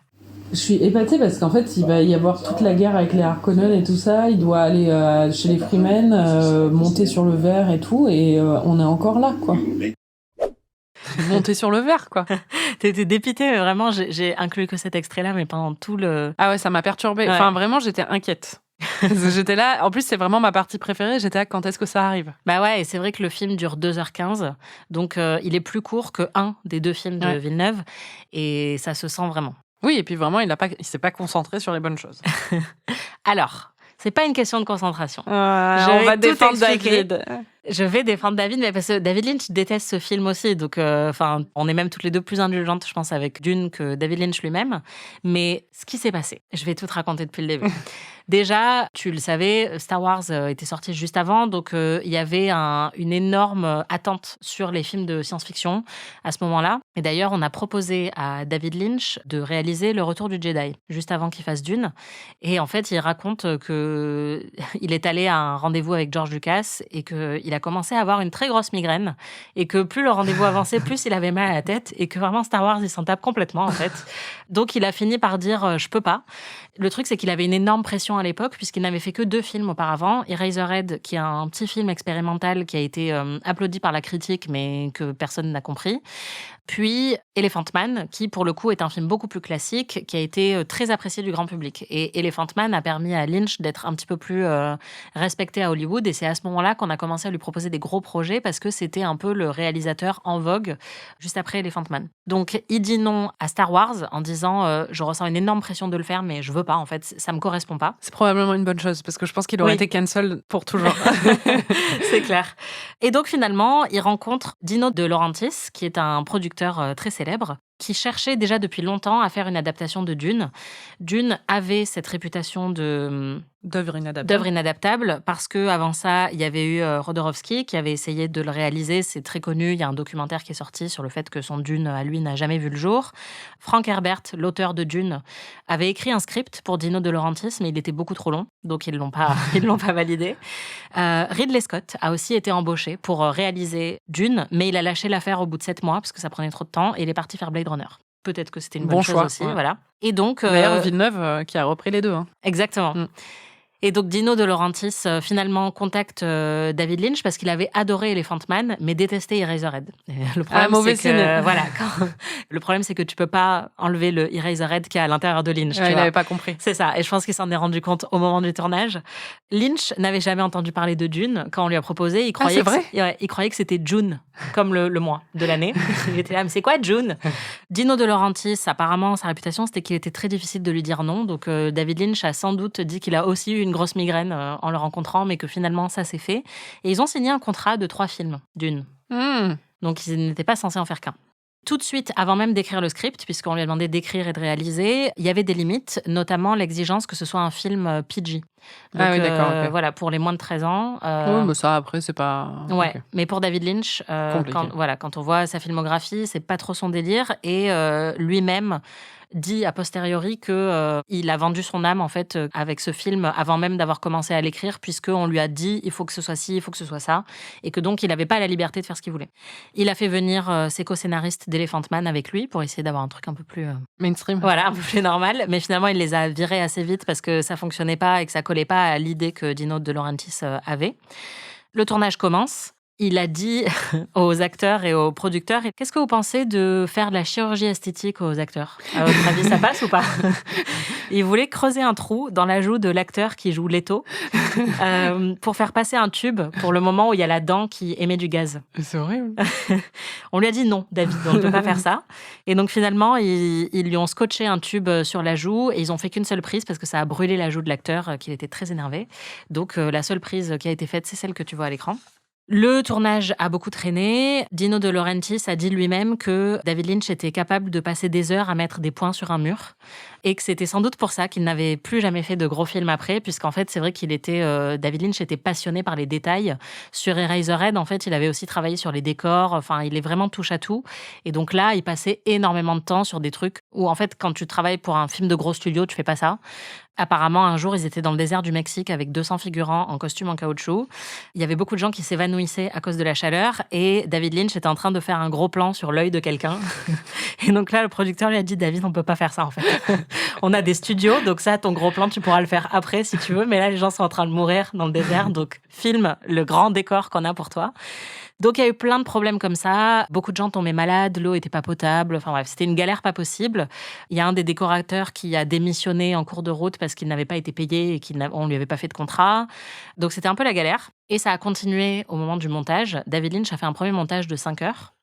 Je suis épatée parce qu'en fait, il va y avoir toute la guerre avec les Harkonnen et tout ça. Il doit aller chez les Freemen, monter sur le verre et tout, et on est encore là, quoi. Monter sur le verre, quoi. T'étais dépitée, mais vraiment, j'ai inclus que cet extrait-là, mais pendant tout le... Ah ouais, ça m'a perturbée. Ouais. Enfin, vraiment, j'étais inquiète. J'étais là, en plus, c'est vraiment ma partie préférée. J'étais là, quand est-ce que ça arrive ? Bah ouais, et c'est vrai que le film dure 2h15, donc il est plus court que un des 2 films de Villeneuve, et ça se sent vraiment. Oui, et puis vraiment, il s'est pas concentré sur les bonnes choses. Alors, c'est pas une question de concentration. On va défendre expliquer. David. Je vais défendre David, mais parce que David Lynch déteste ce film aussi. Donc, on est même toutes les deux plus indulgentes, je pense, avec Dune que David Lynch lui-même. Mais ce qui s'est passé, je vais tout te raconter depuis le début. Déjà, tu le savais, Star Wars était sorti juste avant, donc il y avait une énorme attente sur les films de science-fiction à ce moment-là. Et d'ailleurs, on a proposé à David Lynch de réaliser Le Retour du Jedi, juste avant qu'il fasse Dune. Et en fait, il raconte qu'il est allé à un rendez-vous avec George Lucas et qu'il a commencé à avoir une très grosse migraine et que plus le rendez-vous avançait, plus il avait mal à la tête et que vraiment Star Wars, il s'en tape complètement en fait. Donc, il a fini par dire « je peux pas ». Le truc, c'est qu'il avait une énorme pression à l'époque puisqu'il n'avait fait que 2 films auparavant. Eraserhead, qui est un petit film expérimental qui a été applaudi par la critique mais que personne n'a compris. Puis Elephant Man, qui pour le coup est un film beaucoup plus classique, qui a été très apprécié du grand public. Et Elephant Man a permis à Lynch d'être un petit peu plus respecté à Hollywood. Et c'est à ce moment-là qu'on a commencé à lui proposer des gros projets parce que c'était un peu le réalisateur en vogue juste après Elephant Man. Donc il dit non à Star Wars en disant je ressens une énorme pression de le faire, mais je veux pas en fait, ça me correspond pas. C'est probablement une bonne chose parce que je pense qu'il aurait été cancel pour toujours. C'est clair. Et donc finalement, il rencontre Dino De Laurentiis, qui est un producteur très célèbre, qui cherchait déjà depuis longtemps à faire une adaptation de Dune. Dune avait cette réputation d'œuvre inadaptable parce que avant ça, il y avait eu Jodorowsky qui avait essayé de le réaliser. C'est très connu. Il y a un documentaire qui est sorti sur le fait que son Dune à lui n'a jamais vu le jour. Frank Herbert, l'auteur de Dune, avait écrit un script pour Dino De Laurentiis, mais il était beaucoup trop long, donc ils l'ont pas validé. Ridley Scott a aussi été embauché pour réaliser Dune, mais il a lâché l'affaire au bout de 7 mois parce que ça prenait trop de temps et il est parti faire Blade Runner. Peut-être que c'était une bonne chose aussi, voilà. Et donc d'ailleurs Villeneuve qui a repris les 2. Hein. Exactement. Et donc Dino De Laurentiis finalement contacte David Lynch parce qu'il avait adoré Elephant Man mais détesté Eraserhead. Le problème c'est que voilà, le problème c'est que tu peux pas enlever le Eraserhead qui est à l'intérieur de Lynch. Il n'avait pas compris. C'est ça, et je pense qu'il s'en est rendu compte au moment du tournage. Lynch n'avait jamais entendu parler de Dune quand on lui a proposé. Il croyait que c'était June, comme le mois de l'année. Il était là, mais c'est quoi June ? Dino De Laurentiis, apparemment sa réputation c'était qu'il était très difficile de lui dire non. Donc David Lynch a sans doute dit qu'il a aussi eu une grosse migraine en le rencontrant, mais que finalement ça s'est fait. Et ils ont signé un contrat de 3 films Dune. Donc ils n'étaient pas censés en faire qu'un. Tout de suite, avant même d'écrire le script, puisqu'on lui a demandé d'écrire et de réaliser, il y avait des limites, notamment l'exigence que ce soit un film PG. Donc, Oui, d'accord. Ok. voilà, pour les moins de 13 ans. Oui, mais ça, après, c'est pas. Ouais, Ok. mais pour David Lynch, Compliqué. quand on voit sa filmographie, c'est pas trop son délire. Et lui-même dit a posteriori que il a vendu son âme en fait avec ce film avant même d'avoir commencé à l'écrire, puisqu'on lui a dit il faut que ce soit ci, il faut que ce soit ça, et que donc il n'avait pas la liberté de faire ce qu'il voulait. Il a fait venir ses co-scénaristes d'Elephant Man avec lui pour essayer d'avoir un truc un peu plus Mainstream. voilà, un peu plus normal, mais finalement il les a virés assez vite parce que ça fonctionnait pas et que ça collait pas à l'idée que Dino De Laurentiis avait. Le tournage commence. Il a dit aux acteurs et aux producteurs, qu'est-ce que vous pensez de faire de la chirurgie esthétique aux acteurs? À votre avis, ça passe ou pas? Il voulait creuser un trou dans la joue de l'acteur qui joue Leto pour faire passer un tube pour le moment où il y a la dent qui émet du gaz. C'est horrible. On lui a dit non, David, on ne peut pas faire ça. Et donc finalement, ils lui ont scotché un tube sur la joue et ils ont fait qu'une seule prise parce que ça a brûlé la joue de l'acteur, qu'il était très énervé. Donc la seule prise qui a été faite, c'est celle que tu vois à l'écran. Le tournage a beaucoup traîné. Dino De Laurentiis a dit lui-même que David Lynch était capable de passer des heures à mettre des points sur un mur et que c'était sans doute pour ça qu'il n'avait plus jamais fait de gros films après, puisqu'en fait, c'est vrai qu'il était David Lynch était passionné par les détails. Sur Eraserhead, en fait, il avait aussi travaillé sur les décors. Enfin, il est vraiment touche à tout. Et donc là, il passait énormément de temps sur des trucs où, en fait, quand tu travailles pour un film de gros studio, tu fais pas ça. Apparemment, un jour, ils étaient dans le désert du Mexique avec 200 figurants en costume en caoutchouc. Il y avait beaucoup de gens qui s'évanouissaient à cause de la chaleur et David Lynch était en train de faire un gros plan sur l'œil de quelqu'un. Et donc là, le producteur lui a dit « David, on peut pas faire ça en fait. On a des studios, donc ça, ton gros plan, tu pourras le faire après si tu veux. Mais là, les gens sont en train de mourir dans le désert, donc filme le grand décor qu'on a pour toi. » Donc, il y a eu plein de problèmes comme ça. Beaucoup de gens tombaient malades, l'eau était pas potable. Enfin bref, c'était une galère pas possible. Il y a un des décorateurs qui a démissionné en cours de route parce qu'il n'avait pas été payé et qu'on lui avait pas fait de contrat. Donc, c'était un peu la galère. Et ça a continué au moment du montage. David Lynch a fait un premier montage de 5 heures.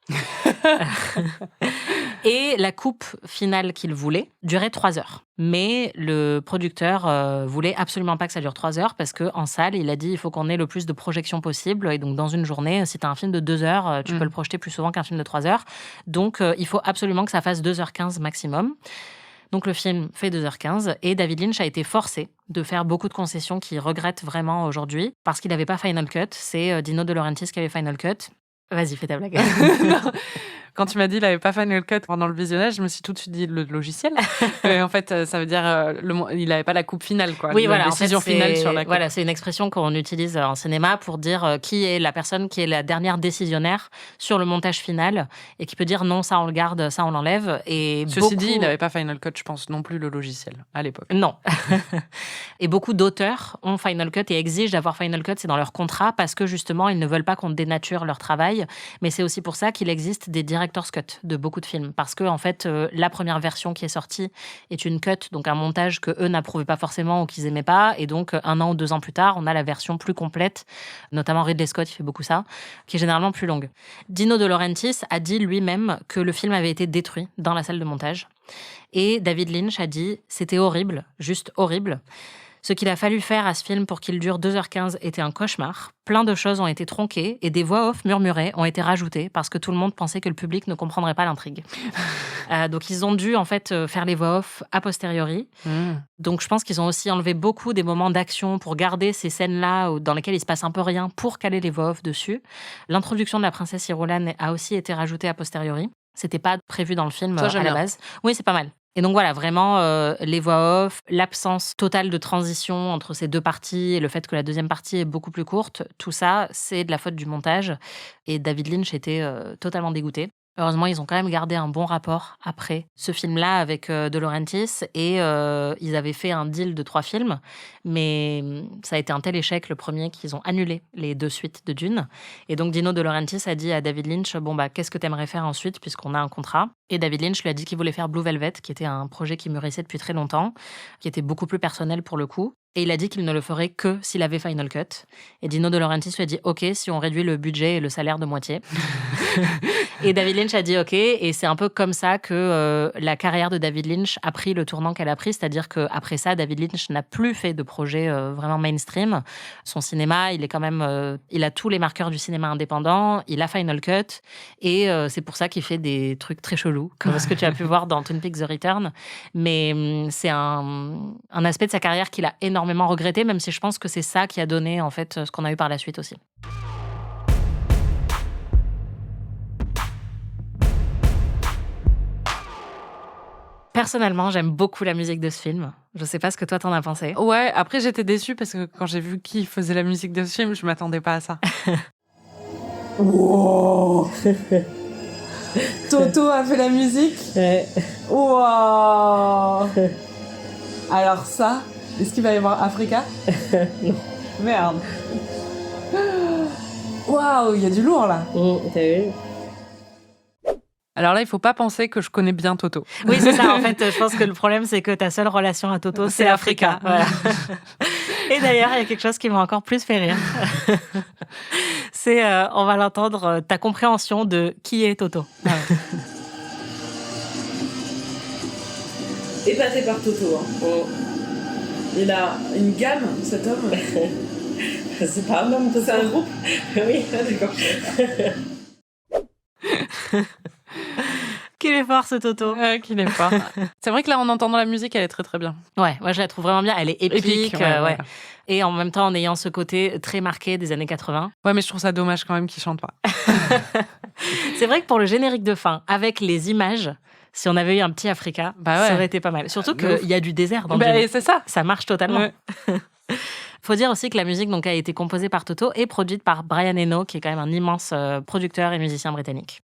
Et la coupe finale qu'il voulait durait 3 heures. Mais le producteur voulait absolument pas que ça dure 3 heures parce qu'en salle, il a dit il faut qu'on ait le plus de projections possible. Et donc, dans une journée, si tu as un film de 2 heures, tu peux le projeter plus souvent qu'un film de 3 heures. Donc, il faut absolument que ça fasse 2h15 maximum. Donc, le film fait 2h15 et David Lynch a été forcé de faire beaucoup de concessions qu'il regrette vraiment aujourd'hui parce qu'il n'avait pas Final Cut. C'est Dino De Laurentiis qui avait Final Cut. Vas-y, fais ta blague. Quand tu m'as dit qu'il n'avait pas Final Cut pendant le visionnage, je me suis tout de suite dit le logiciel. En fait, ça veut dire il n'avait pas la coupe finale, quoi. Oui, la voilà. décision en fait, finale sur la coupe. Voilà, c'est une expression qu'on utilise en cinéma pour dire qui est la personne qui est la dernière décisionnaire sur le montage final et qui peut dire non, ça on le garde, ça on l'enlève. Et Ceci dit, il n'avait pas Final Cut, je pense, non plus le logiciel à l'époque. Non. Et beaucoup d'auteurs ont Final Cut et exigent d'avoir Final Cut, c'est dans leur contrat parce que justement, ils ne veulent pas qu'on dénature leur travail. Mais c'est aussi pour ça qu'il existe des director's cut de beaucoup de films. Parce que, en fait, la première version qui est sortie est une cut, donc un montage que eux n'approuvaient pas forcément ou qu'ils aimaient pas. Et donc, 1 an ou 2 ans plus tard, on a la version plus complète. Notamment Ridley Scott, il fait beaucoup ça, qui est généralement plus longue. Dino De Laurentiis a dit lui-même que le film avait été détruit dans la salle de montage. Et David Lynch a dit « c'était horrible, juste horrible ». Ce qu'il a fallu faire à ce film pour qu'il dure 2h15 était un cauchemar. Plein de choses ont été tronquées et des voix off murmurées ont été rajoutées parce que tout le monde pensait que le public ne comprendrait pas l'intrigue. Donc ils ont dû en fait faire les voix off a posteriori. Donc je pense qu'ils ont aussi enlevé beaucoup des moments d'action pour garder ces scènes-là dans lesquelles il se passe un peu rien pour caler les voix off dessus. L'introduction de la princesse Irulan a aussi été rajoutée a posteriori. C'était pas prévu dans le film Ça, à la base. Oui, c'est pas mal. Et donc voilà, vraiment, les voix off, l'absence totale de transition entre ces deux parties et le fait que la deuxième partie est beaucoup plus courte, tout ça, c'est de la faute du montage. Et David Lynch était totalement dégoûté. Heureusement, ils ont quand même gardé un bon rapport après ce film-là avec De Laurentiis et ils avaient fait un deal de 3 films, mais ça a été un tel échec le premier qu'ils ont annulé les 2 suites de Dune. Et donc Dino De Laurentiis a dit à David Lynch bon bah qu'est-ce que t'aimerais faire ensuite puisqu'on a un contrat. Et David Lynch lui a dit qu'il voulait faire Blue Velvet, qui était un projet qui mûrissait depuis très longtemps, qui était beaucoup plus personnel pour le coup. Et il a dit qu'il ne le ferait que s'il avait Final Cut. Et Dino De Laurentiis lui a dit « Ok, si on réduit le budget et le salaire de moitié. » Et David Lynch a dit « Ok. » Et c'est un peu comme ça que la carrière de David Lynch a pris le tournant qu'elle a pris. C'est-à-dire qu'après ça, David Lynch n'a plus fait de projet vraiment mainstream. Son cinéma, il est quand même... il a tous les marqueurs du cinéma indépendant. Il a Final Cut. Et c'est pour ça qu'il fait des trucs très chelous, comme ce que tu as pu voir dans Twin Peaks The Return. Mais c'est un aspect de sa carrière qu'il a énormément regretté, même si je pense que c'est ça qui a donné en fait ce qu'on a eu par la suite aussi. Personnellement, j'aime beaucoup la musique de ce film. Je sais pas ce que toi t'en as pensé. Ouais, après j'étais déçue parce que quand j'ai vu qui faisait la musique de ce film, je m'attendais pas à ça. Wow. Toto a fait la musique. Ouais. Wow. Alors ça, est-ce qu'il va y avoir Africa? Non. Merde. Waouh, il y a du lourd là. T'as vu? Alors là, il faut pas penser que je connais bien Toto. Oui, c'est ça. En fait, je pense que le problème, c'est que ta seule relation à Toto, c'est Africa. Voilà. Et d'ailleurs, il y a quelque chose qui m'a encore plus fait rire. C'est, on va l'entendre, ta compréhension de qui est Toto. Épaté par Toto. Hein. Il a une gamme, cet homme. C'est pas un homme, C'est un groupe. Oui, d'accord. Qu'il est fort, ce Toto. Qu'il est fort. C'est vrai que là, en entendant la musique, elle est très très bien. Ouais, moi je la trouve vraiment bien. Elle est épique. ouais. Ouais. Et en même temps, en ayant ce côté très marqué des années 80. Ouais, mais je trouve ça dommage quand même qu'il chante pas. C'est vrai que pour le générique de fin, avec les images, si on avait eu un petit Africa, ça aurait été pas mal. Surtout qu'il y a du désert dans le film. C'est ça. Ça marche totalement. Ouais. Faut dire aussi que la musique donc, a été composée par Toto et produite par Brian Eno, qui est quand même un immense producteur et musicien britannique.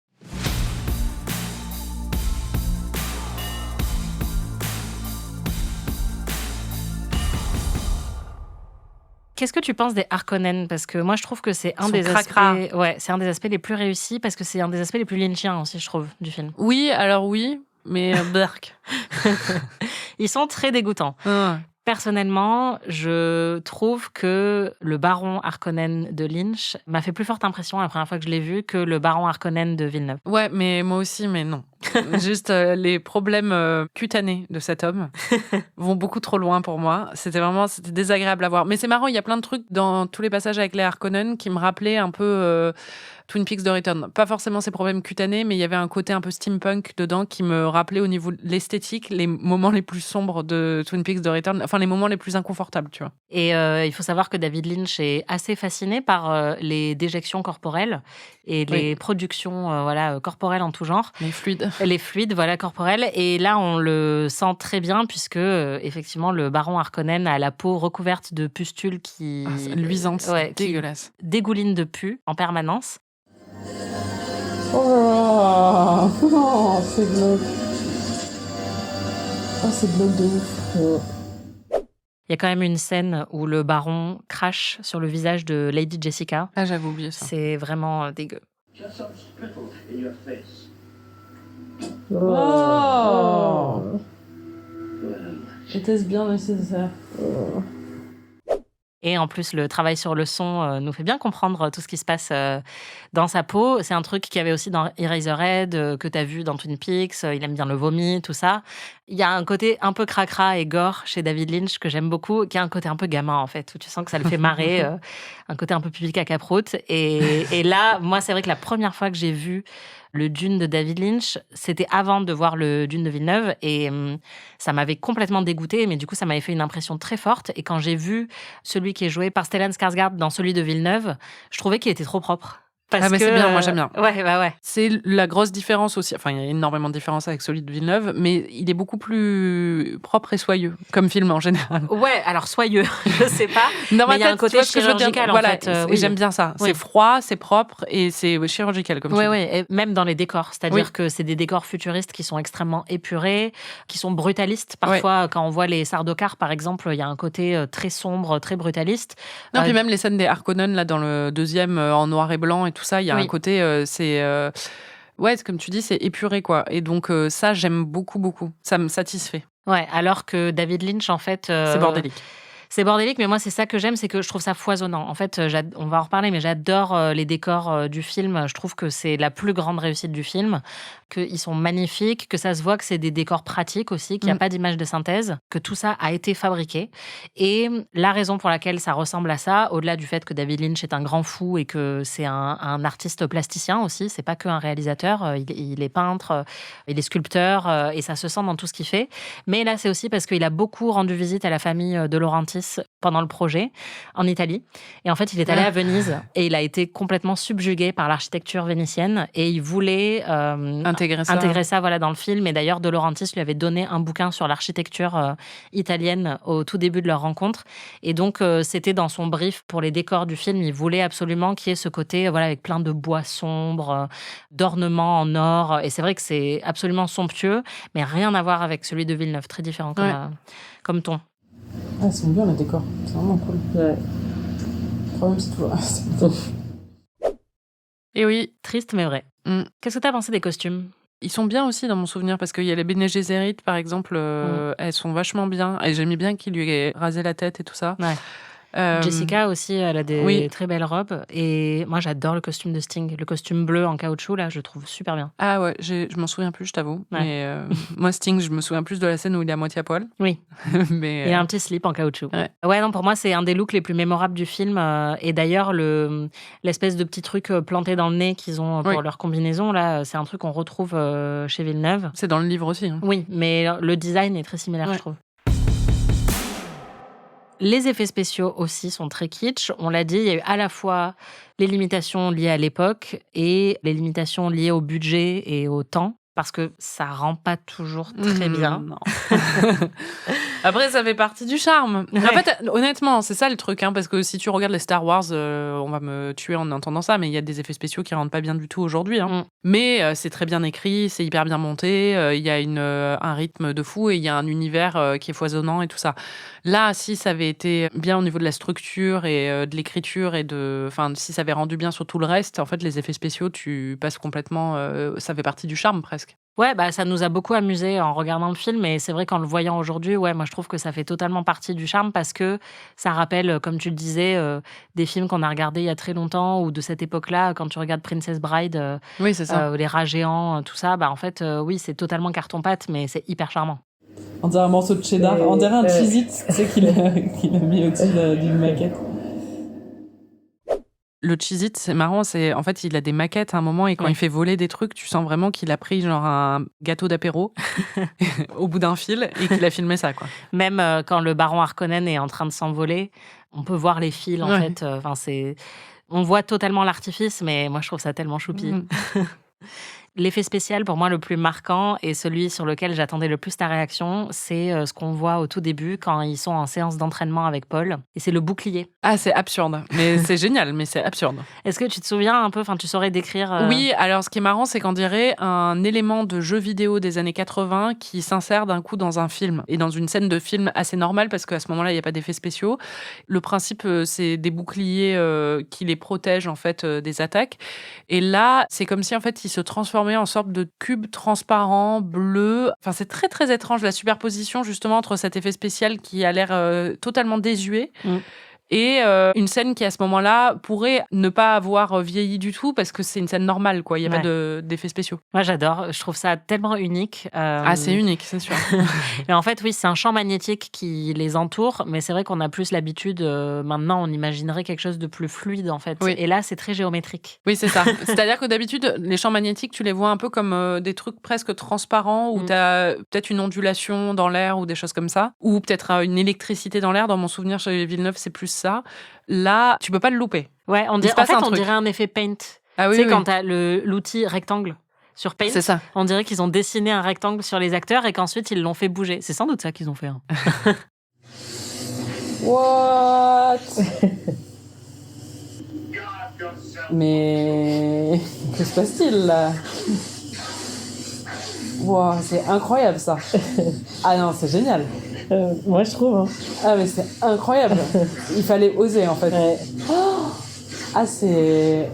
Qu'est-ce que tu penses des Harkonnen? Parce que moi, je trouve que c'est un des aspects... Ouais, c'est un des aspects les plus réussis parce que c'est un des aspects les plus lynchiens aussi, je trouve, du film. Oui, mais berk. Ils sont très dégoûtants. Personnellement, je trouve que le baron Harkonnen de Lynch m'a fait plus forte impression la première fois que je l'ai vu que le baron Harkonnen de Villeneuve. Ouais, mais moi aussi, mais non. Juste les problèmes cutanés de cet homme vont beaucoup trop loin pour moi. C'était désagréable à voir. Mais c'est marrant, il y a plein de trucs dans tous les passages avec les Harkonnen qui me rappelaient un peu Twin Peaks The Return. Pas forcément ces problèmes cutanés, mais il y avait un côté un peu steampunk dedans qui me rappelait au niveau de l'esthétique les moments les plus sombres de Twin Peaks The Return, enfin les moments les plus inconfortables, tu vois. Et il faut savoir que David Lynch est assez fasciné par les déjections corporelles et les productions corporelles en tout genre. Les fluides, voilà, corporels. Et là, on le sent très bien puisque, effectivement, le baron Harkonnen a la peau recouverte de pustules qui... luisante, dégueulasse. Qui dégoulinent de pus en permanence. Oh, c'est glauque. Oh, c'est glauque de ouf. Il y a quand même une scène où le baron crache sur le visage de Lady Jessica. Ah, j'avais oublié ça. C'est vraiment dégueu. Just some spittle in your face. Oh. Well, Était-ce bien nécessaire? Et en plus, le travail sur le son nous fait bien comprendre tout ce qui se passe dans sa peau. C'est un truc qu'il y avait aussi dans Eraserhead, que tu as vu dans Twin Peaks. Il aime bien le vomi, tout ça. Il y a un côté un peu cracra et gore chez David Lynch que j'aime beaucoup, qui a un côté un peu gamin, en fait, où tu sens que ça le fait marrer, un côté un peu pipi caca-prout. Et là, moi, c'est vrai que la première fois que j'ai vu le Dune de David Lynch, c'était avant de voir le Dune de Villeneuve et ça m'avait complètement dégoûtée, mais du coup, ça m'avait fait une impression très forte. Et quand j'ai vu celui qui est joué par Stellan Skarsgård dans celui de Villeneuve, je trouvais qu'il était trop propre. Mais c'est bien, moi j'aime bien. Ouais. C'est la grosse différence aussi. Enfin, il y a énormément de différences avec celui de Villeneuve, mais il est beaucoup plus propre et soyeux, comme film en général. Ouais, alors soyeux, je sais pas. Non, mais il y a un côté chirurgical, en fait. Et j'aime bien ça. Oui. C'est froid, c'est propre et c'est chirurgical, comme tu dis. Oui, et même dans les décors. C'est-à-dire que c'est des décors futuristes qui sont extrêmement épurés, qui sont brutalistes. Parfois, quand on voit les Sardaukar, par exemple, il y a un côté très sombre, très brutaliste. Non, puis même les scènes des Harkonnen, là, dans le deuxième, en noir et blanc et tout ça, il y a un côté, ouais, comme tu dis, c'est épuré, quoi. Et donc, ça, j'aime beaucoup, beaucoup. Ça me satisfait. Ouais, alors que David Lynch, en fait... c'est bordélique. C'est bordélique, mais moi, c'est ça que j'aime, c'est que je trouve ça foisonnant. En fait, on va en reparler, mais j'adore les décors du film. Je trouve que c'est la plus grande réussite du film, qu'ils sont magnifiques, que ça se voit que c'est des décors pratiques aussi, qu'il n'y a pas d'image de synthèse, que tout ça a été fabriqué. Et la raison pour laquelle ça ressemble à ça, au-delà du fait que David Lynch est un grand fou et que c'est un artiste plasticien aussi, c'est pas qu'un réalisateur, il est peintre, il est sculpteur, et ça se sent dans tout ce qu'il fait. Mais là, c'est aussi parce qu'il a beaucoup rendu visite à la famille De Laurentiis pendant le projet, en Italie. Et en fait, il est allé à Venise et il a été complètement subjugué par l'architecture vénitienne et il voulait intégrer ça voilà, dans le film. Et d'ailleurs, De Laurentiis lui avait donné un bouquin sur l'architecture italienne au tout début de leur rencontre. Et donc, c'était dans son brief pour les décors du film. Il voulait absolument qu'il y ait ce côté voilà, avec plein de bois sombres, d'ornements en or. Et c'est vrai que c'est absolument somptueux, mais rien à voir avec celui de Villeneuve. Très différent comme ton. Ah, c'est bien les décors, c'est vraiment cool. Ouais. Le problème, c'est tout. Et oui. Triste, mais vrai. Qu'est-ce que tu as pensé des costumes ? Ils sont bien aussi dans mon souvenir parce qu'il y a les Bene Gesserit, par exemple, elles sont vachement bien. Et j'aimais bien qu'il lui ait rasé la tête et tout ça. Ouais. Jessica aussi, elle a des très belles robes. Et moi, j'adore le costume de Sting. Le costume bleu en caoutchouc, là, je le trouve super bien. Ah ouais, je m'en souviens plus, je t'avoue. Ouais. Mais moi, Sting, je me souviens plus de la scène où il est à moitié à poil. Oui. Mais, il y a un petit slip en caoutchouc. Ouais, non, pour moi, c'est un des looks les plus mémorables du film. Et d'ailleurs, l'espèce de petit truc planté dans le nez qu'ils ont pour leur combinaison, là, c'est un truc qu'on retrouve chez Villeneuve. C'est dans le livre aussi. Hein. Oui, mais le design est très similaire, je trouve. Les effets spéciaux aussi sont très kitsch. On l'a dit, il y a eu à la fois les limitations liées à l'époque et les limitations liées au budget et au temps, parce que ça rend pas toujours très bien. Non. Après, ça fait partie du charme. Ouais. En fait, honnêtement, c'est ça le truc, hein, parce que si tu regardes les Star Wars, on va me tuer en entendant ça, mais il y a des effets spéciaux qui rendent pas bien du tout aujourd'hui. Hein. Mais c'est très bien écrit, c'est hyper bien monté, il y a un rythme de fou et il y a un univers qui est foisonnant et tout ça. Là, si ça avait été bien au niveau de la structure et de l'écriture et si ça avait rendu bien sur tout le reste, en fait, les effets spéciaux, tu passes complètement, ça fait partie du charme presque. Ouais, ça nous a beaucoup amusé en regardant le film, et c'est vrai qu'en le voyant aujourd'hui, moi je trouve que ça fait totalement partie du charme parce que ça rappelle, comme tu le disais, des films qu'on a regardés il y a très longtemps ou de cette époque-là, quand tu regardes Princess Bride, oui, c'est ça. Les rats géants, tout ça, en fait, oui, c'est totalement carton-pâte, mais c'est hyper charmant. On dirait un morceau de cheddar, on dirait un Cheez-It, tu sais, qu'il a mis au-dessus d'une maquette. Le Cheez-It, c'est marrant, en fait, il a des maquettes à un moment et quand il fait voler des trucs, tu sens vraiment qu'il a pris genre un gâteau d'apéro au bout d'un fil et qu'il a filmé ça, quoi. Même quand le baron Harkonnen est en train de s'envoler, on peut voir les fils, en fait. On voit totalement l'artifice, mais moi, je trouve ça tellement choupi. L'effet spécial, pour moi, le plus marquant et celui sur lequel j'attendais le plus ta réaction, c'est ce qu'on voit au tout début quand ils sont en séance d'entraînement avec Paul. Et c'est le bouclier. Ah, c'est absurde. Mais c'est génial, mais c'est absurde. Est-ce que tu te souviens un peu, tu saurais décrire Oui, alors ce qui est marrant, c'est qu'on dirait un élément de jeu vidéo des années 80 qui s'insère d'un coup dans un film. Et dans une scène de film assez normale, parce qu'à ce moment-là, il n'y a pas d'effets spéciaux. Le principe, c'est des boucliers qui les protègent, en fait, des attaques. Et là, c'est comme si, en fait, ils se transformaient en sorte de cube transparent, bleu. Enfin, c'est très, très étrange, la superposition, justement, entre cet effet spécial qui a l'air totalement désuet et une scène qui, à ce moment-là, pourrait ne pas avoir vieilli du tout parce que c'est une scène normale, quoi. Il n'y a pas d'effets spéciaux. Moi, j'adore. Je trouve ça tellement unique. C'est unique, c'est sûr. Mais en fait, oui, c'est un champ magnétique qui les entoure, mais c'est vrai qu'on a plus l'habitude, maintenant, on imaginerait quelque chose de plus fluide, en fait. Oui. Et là, c'est très géométrique. Oui, c'est ça. C'est-à-dire que d'habitude, les champs magnétiques, tu les vois un peu comme des trucs presque transparents où tu as peut-être une ondulation dans l'air ou des choses comme ça, ou peut-être une électricité dans l'air. Dans mon souvenir, chez Villeneuve, c'est plus ça. Là, tu peux pas le louper. Ouais, on dirait un effet paint. Ah oui, tu sais, quand t'as l'outil rectangle sur Paint, c'est ça. On dirait qu'ils ont dessiné un rectangle sur les acteurs et qu'ensuite ils l'ont fait bouger. C'est sans doute ça qu'ils ont fait. Hein. What? Mais que se passe-t-il là? Wow, c'est incroyable ça. Ah non, c'est génial. Moi je trouve. Hein. Ah mais c'est incroyable. Il fallait oser en fait. Ouais. Oh, c'est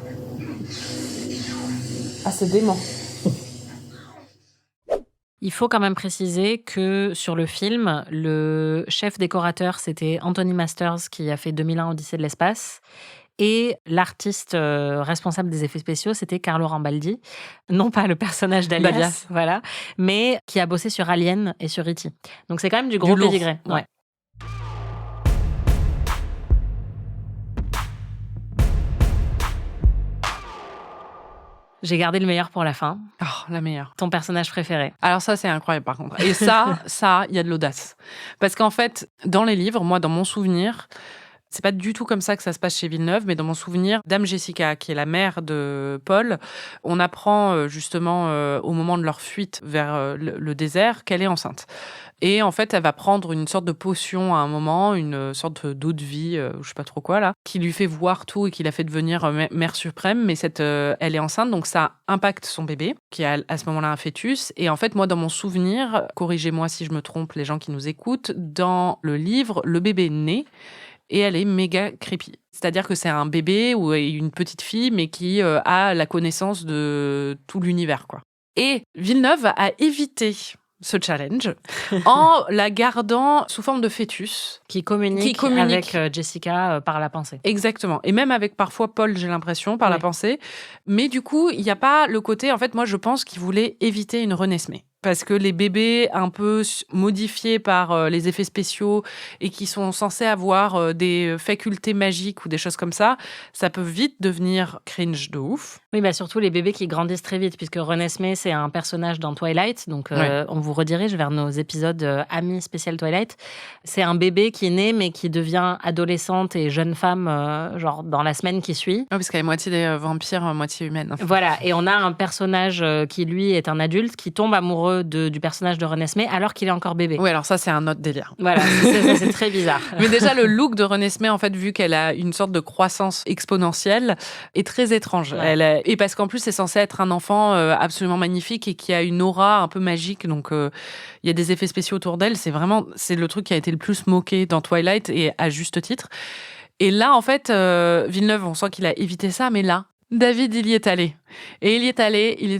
dément. Il faut quand même préciser que sur le film, le chef décorateur, c'était Anthony Masters qui a fait 2001 Odyssée de l'espace. Et l'artiste responsable des effets spéciaux, c'était Carlo Rambaldi. Non pas le personnage d'Alias, voilà, mais qui a bossé sur Alien et sur E.T. Donc c'est quand même du gros pédigré. Ouais. J'ai gardé le meilleur pour la fin. Oh, la meilleure. Ton personnage préféré. Alors ça, c'est incroyable par contre. Et ça, il y a de l'audace. Parce qu'en fait, dans les livres, moi, dans mon souvenir, c'est pas du tout comme ça que ça se passe chez Villeneuve, mais dans mon souvenir, Dame Jessica, qui est la mère de Paul, on apprend justement au moment de leur fuite vers le désert qu'elle est enceinte. Et en fait, elle va prendre une sorte de potion à un moment, une sorte d'eau de vie, je sais pas trop quoi là, qui lui fait voir tout et qui la fait devenir mère suprême. Mais elle est enceinte, donc ça impacte son bébé, qui a à ce moment-là un fœtus. Et en fait, moi, dans mon souvenir, corrigez-moi si je me trompe, les gens qui nous écoutent, dans le livre, le bébé naît et elle est méga creepy. C'est-à-dire que c'est un bébé ou une petite fille, mais qui a la connaissance de tout l'univers, quoi. Et Villeneuve a évité ce challenge en la gardant sous forme de fœtus. Qui communique avec Jessica par la pensée. Exactement. Et même avec parfois Paul, j'ai l'impression, par la pensée. Mais du coup, il n'y a pas le côté... En fait, moi, je pense qu'il voulait éviter une Renesmée. Parce que les bébés un peu modifiés par les effets spéciaux et qui sont censés avoir des facultés magiques ou des choses comme ça peut vite devenir cringe de ouf. Oui, bah surtout les bébés qui grandissent très vite, puisque Renesmee, c'est un personnage dans Twilight. Donc, on vous redirige vers nos épisodes Amis spécial Twilight. C'est un bébé qui est né, mais qui devient adolescente et jeune femme, genre dans la semaine qui suit. Oui, parce qu'elle est moitié vampire, moitié humaine. Voilà. Et on a un personnage qui, lui, est un adulte, qui tombe amoureux du personnage de Renesmee alors qu'il est encore bébé. Oui, alors ça, c'est un autre délire. Voilà, c'est très bizarre. Mais déjà, le look de Renesmee, en fait, vu qu'elle a une sorte de croissance exponentielle, est très étrange. Ouais. Et parce qu'en plus, c'est censé être un enfant absolument magnifique et qui a une aura un peu magique. Donc, il y a des effets spéciaux autour d'elle. C'est le truc qui a été le plus moqué dans Twilight et à juste titre. Et là, en fait, Villeneuve, on sent qu'il a évité ça, mais là, David, il y est allé. Et il y est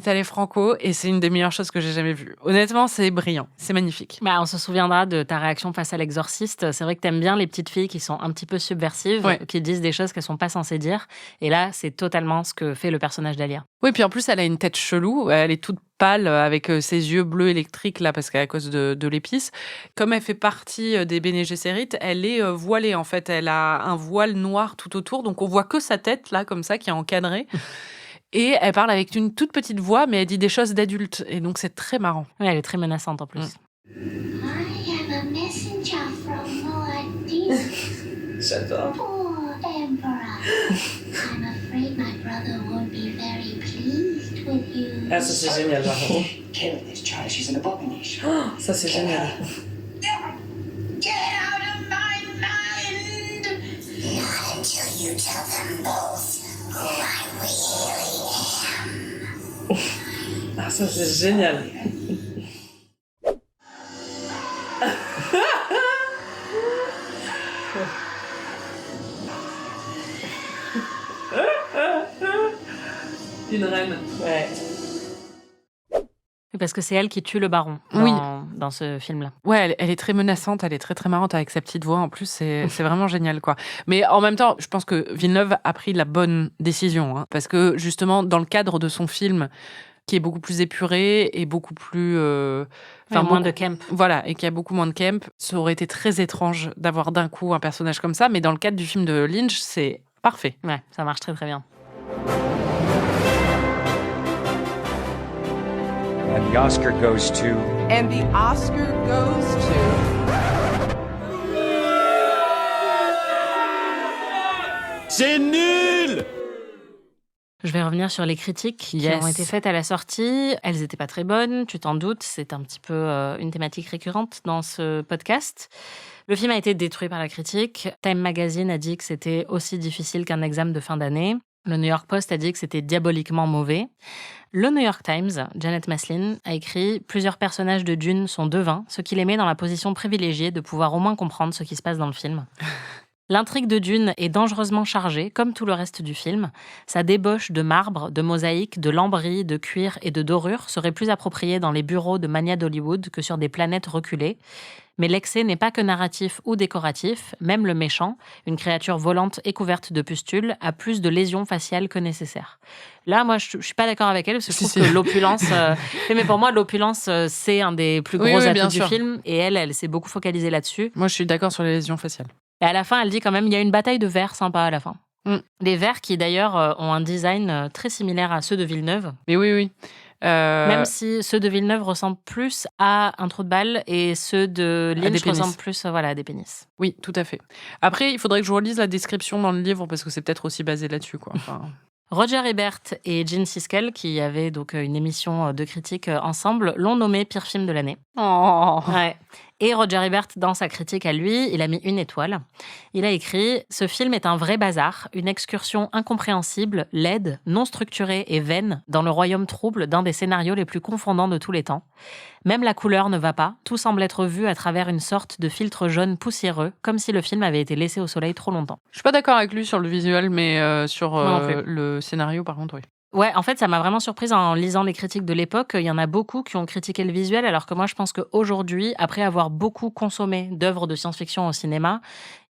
allé franco, et c'est une des meilleures choses que j'ai jamais vues. Honnêtement, c'est brillant, c'est magnifique. Bah, on se souviendra de ta réaction face à l'exorciste. C'est vrai que t'aimes bien les petites filles qui sont un petit peu subversives, qui disent des choses qu'elles sont pas censées dire. Et là, c'est totalement ce que fait le personnage d'Alia. Oui, puis en plus, elle a une tête chelou. Elle est toute pâle avec ses yeux bleus électriques, là, parce qu'à cause de l'épice. Comme elle fait partie des Bene Gesserit, elle est voilée, en fait. Elle a un voile noir tout autour, donc on voit que sa tête, là, comme ça, qui est encadrée. Et elle parle avec une toute petite voix, mais elle dit des choses d'adulte. Et donc, c'est très marrant. Oui, elle est très menaçante, en plus. I am a messenger from Muad'Dib. J'adore. Poor Emperor. I'm afraid my brother won't be very pleased with you. Ah, ça c'est génial, par contre. Kill this child, she's an abomination. Ça c'est génial. Get out of my mind! Not until you tell them both who I really am. Ah, ça c'est génial. Une reine. Ouais. Parce que c'est elle qui tue le baron dans ce film-là. Ouais, elle est très menaçante, elle est très très marrante avec sa petite voix. En plus, c'est vraiment génial, quoi. Mais en même temps, je pense que Villeneuve a pris la bonne décision, hein, parce que justement, dans le cadre de son film, qui est beaucoup plus épuré et beaucoup plus... moins de camp. Voilà, et qui a beaucoup moins de camp, ça aurait été très étrange d'avoir d'un coup un personnage comme ça, mais dans le cadre du film de Lynch, c'est parfait. Ouais, ça marche très très bien. And the Oscar goes to... And the Oscar goes to... C'est nul! Je vais revenir sur les critiques qui ont été faites à la sortie. Elles n'étaient pas très bonnes, tu t'en doutes. C'est un petit peu une thématique récurrente dans ce podcast. Le film a été détruit par la critique. Time Magazine a dit que c'était aussi difficile qu'un examen de fin d'année. Le New York Post a dit que c'était diaboliquement mauvais. Le New York Times, Janet Maslin, a écrit « Plusieurs personnages de Dune sont devins, ce qui les met dans la position privilégiée de pouvoir au moins comprendre ce qui se passe dans le film. » L'intrigue de Dune est dangereusement chargée, comme tout le reste du film. Sa débauche de marbre, de mosaïque, de lambris, de cuir et de dorure serait plus appropriée dans les bureaux de mania d'Hollywood que sur des planètes reculées. Mais l'excès n'est pas que narratif ou décoratif, même le méchant, une créature volante et couverte de pustules, a plus de lésions faciales que nécessaire. Là, moi, je suis pas d'accord avec elle, parce que je trouve que l'opulence... mais pour moi, l'opulence, c'est un des plus gros atouts du film, et elle s'est beaucoup focalisée là-dessus. Moi, je suis d'accord sur les lésions faciales. Et à la fin, elle dit quand même, il y a une bataille de vers sympa à la fin. Les vers qui, d'ailleurs, ont un design très similaire à ceux de Villeneuve. Mais oui. Même si ceux de Villeneuve ressemblent plus à un trou de balle et ceux de Lynch ressemblent plus à des pénis. Oui, tout à fait. Après, il faudrait que je relise la description dans le livre parce que c'est peut-être aussi basé là-dessus, quoi. Roger Ebert et Gene Siskel, qui avaient donc une émission de critique ensemble, l'ont nommé pire film de l'année. Oh. Ouais. Et Roger Ebert, dans sa critique à lui, il a mis 1 étoile. Il a écrit « Ce film est un vrai bazar, une excursion incompréhensible, laide, non structurée et vaine dans le royaume trouble d'un des scénarios les plus confondants de tous les temps. Même la couleur ne va pas, tout semble être vu à travers une sorte de filtre jaune poussiéreux, comme si le film avait été laissé au soleil trop longtemps. » Je suis pas d'accord avec lui sur le visuel, mais sur le scénario, par contre, oui. Ouais, en fait, ça m'a vraiment surprise en lisant les critiques de l'époque. Il y en a beaucoup qui ont critiqué le visuel, alors que moi, je pense qu'aujourd'hui, après avoir beaucoup consommé d'œuvres de science-fiction au cinéma,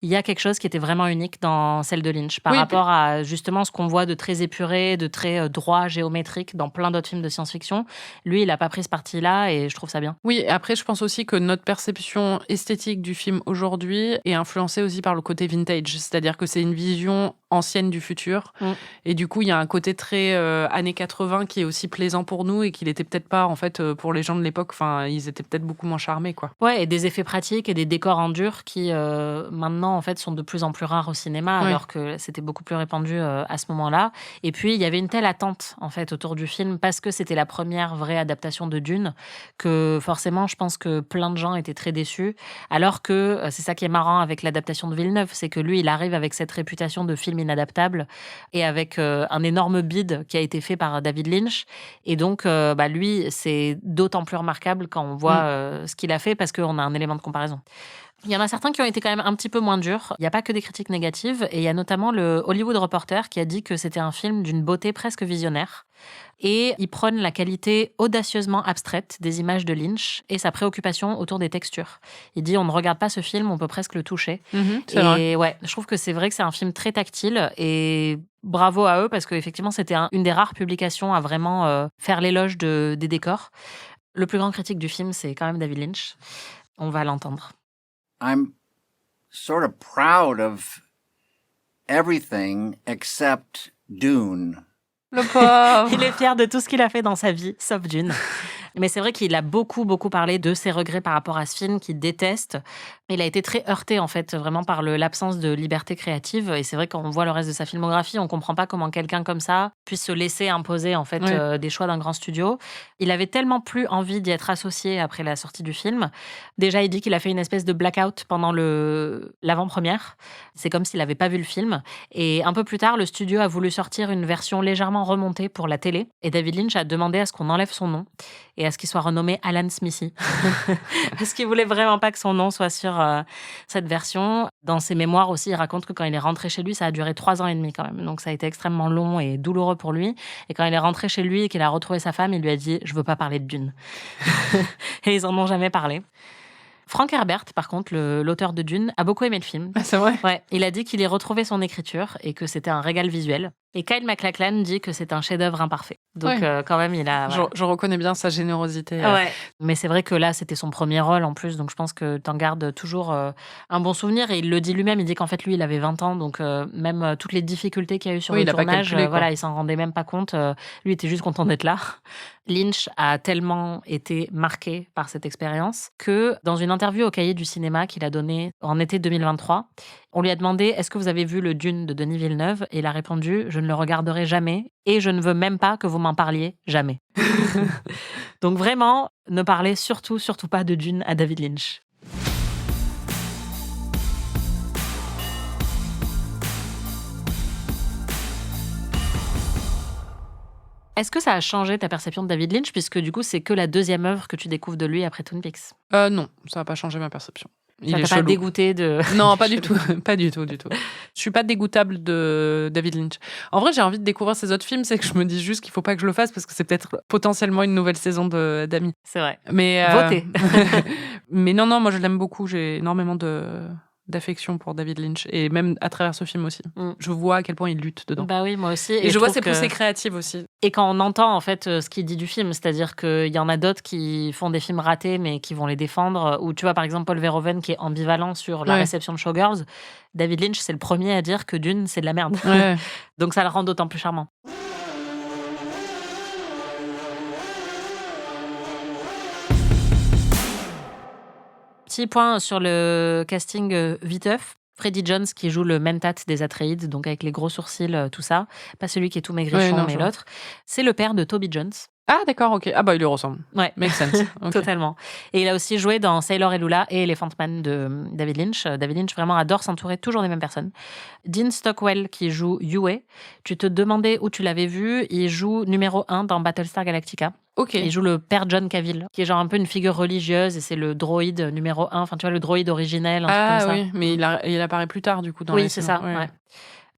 il y a quelque chose qui était vraiment unique dans celle de Lynch, par rapport à justement ce qu'on voit de très épuré, de très droit, géométrique dans plein d'autres films de science-fiction. Lui, il n'a pas pris ce parti-là et je trouve ça bien. Oui, après, je pense aussi que notre perception esthétique du film aujourd'hui est influencée aussi par le côté vintage, c'est-à-dire que c'est une vision ancienne du futur. Et du coup, il y a un côté très années 80 qui est aussi plaisant pour nous et qu'il n'était peut-être pas, en fait, pour les gens de l'époque. Enfin, ils étaient peut-être beaucoup moins charmés, quoi. Ouais, et des effets pratiques et des décors en dur qui, maintenant, en fait, sont de plus en plus rares au cinéma, alors que c'était beaucoup plus répandu à ce moment-là. Et puis, il y avait une telle attente, en fait, autour du film, parce que c'était la première vraie adaptation de Dune, que forcément, je pense que plein de gens étaient très déçus. Alors que c'est ça qui est marrant avec l'adaptation de Villeneuve, c'est que lui, il arrive avec cette réputation de film inadaptable et avec un énorme bid qui a été fait par David Lynch. Et donc, lui, c'est d'autant plus remarquable quand on voit ce qu'il a fait, parce qu'on a un élément de comparaison. Il y en a certains qui ont été quand même un petit peu moins durs. Il n'y a pas que des critiques négatives. Et il y a notamment le Hollywood Reporter qui a dit que c'était un film d'une beauté presque visionnaire. Et il prône la qualité audacieusement abstraite des images de Lynch et sa préoccupation autour des textures. Il dit, on ne regarde pas ce film, on peut presque le toucher. C'est vrai. Ouais, je trouve que c'est vrai que c'est un film très tactile et bravo à eux parce qu'effectivement, c'était une des rares publications à vraiment faire l'éloge des décors. Le plus grand critique du film, c'est quand même David Lynch. On va l'entendre. I'm sort of proud of everything except Dune. Le pauvre. Il est fier de tout ce qu'il a fait dans sa vie, sauf Dune. Mais c'est vrai qu'il a beaucoup parlé de ses regrets par rapport à ce film qu'il déteste. Il a été très heurté, en fait, vraiment par l'absence de liberté créative. Et c'est vrai, quand on voit le reste de sa filmographie, on comprend pas comment quelqu'un comme ça puisse se laisser imposer, en fait, des choix d'un grand studio. Il avait tellement plus envie d'y être associé après la sortie du film. Déjà, il dit qu'il a fait une espèce de blackout pendant l'avant-première. C'est comme s'il n'avait pas vu le film. Et un peu plus tard, le studio a voulu sortir une version légèrement remontée pour la télé. Et David Lynch a demandé à ce qu'on enlève son nom et à ce qu'il soit renommé Alan Smithy. Parce qu'il voulait vraiment pas que son nom soit sur cette version. Dans ses mémoires aussi, il raconte que quand il est rentré chez lui, ça a duré 3 ans et demi quand même. Donc ça a été extrêmement long et douloureux pour lui. Et quand il est rentré chez lui et qu'il a retrouvé sa femme, il lui a dit « Je veux pas parler de Dune ». Et ils en ont jamais parlé. Frank Herbert, par contre, l'auteur de Dune, a beaucoup aimé le film. C'est vrai ? Ouais, il a dit qu'il y retrouvé son écriture et que c'était un régal visuel. Et Kyle MacLachlan dit que c'est un chef-d'œuvre imparfait. Donc quand même, il a... Voilà. Je reconnais bien sa générosité. Ouais. Mais c'est vrai que là, c'était son premier rôle en plus, donc je pense que t'en gardes toujours un bon souvenir. Et il le dit lui-même, il dit qu'en fait, lui, il avait 20 ans, donc même toutes les difficultés qu'il y a eu sur le tournage, il s'en rendait même pas compte. Lui était juste content d'être là. Lynch a tellement été marqué par cette expérience que dans une interview au Cahier du cinéma qu'il a donnée en été 2023, on lui a demandé « Est-ce que vous avez vu le Dune de Denis Villeneuve ?» Et il a répondu « Je ne le regarderai jamais et je ne veux même pas que vous m'en parliez jamais. » Donc vraiment, ne parlez surtout pas de Dune à David Lynch. Est-ce que ça a changé ta perception de David Lynch, puisque du coup, c'est que la deuxième œuvre que tu découvres de lui après Twin Peaks ? Non, ça n'a pas changé ma perception. Il Ça est t'a pas chelou. dégoûté de... Non, pas du tout. Pas du tout. Je suis pas dégoûtable de David Lynch. En vrai, j'ai envie de découvrir ses autres films. C'est que je me dis juste qu'il faut pas que je le fasse parce que c'est peut-être potentiellement une nouvelle saison d'Ami. C'est vrai. Mais Votez. mais non, moi je l'aime beaucoup. J'ai énormément d'affection pour David Lynch et même à travers ce film aussi. Je vois à quel point il lutte dedans. Bah oui, moi aussi. Et je vois ses trouve poussées créatives aussi. Et quand on entend en fait ce qu'il dit du film, c'est-à-dire qu'il y en a d'autres qui font des films ratés mais qui vont les défendre, ou tu vois par exemple Paul Verhoeven qui est ambivalent sur la réception de Showgirls, David Lynch c'est le premier à dire que Dune c'est de la merde. Ouais. Donc ça le rend d'autant plus charmant. Petit point sur le casting viteuf. Freddie Jones qui joue le mentat des Atreides, donc avec les gros sourcils, tout ça. Pas celui qui est tout maigrichon, mais l'autre. C'est le père de Toby Jones. Ah d'accord, ok. Ah bah il lui ressemble. Ouais. Make sense. Okay. Totalement. Et il a aussi joué dans Sailor et Lula et Elephant Man de David Lynch. David Lynch vraiment adore s'entourer toujours des mêmes personnes. Dean Stockwell qui joue Yue. Tu te demandais où tu l'avais vu. Il joue numéro 1 dans Battlestar Galactica. Ok. Il joue le père John Cavill, qui est genre un peu une figure religieuse et c'est le droïde numéro 1. Enfin, tu vois, le droïde originel, un truc comme ça. Oui, mais il apparaît plus tard du coup dans Oui, les c'est saisons. ça. Ouais.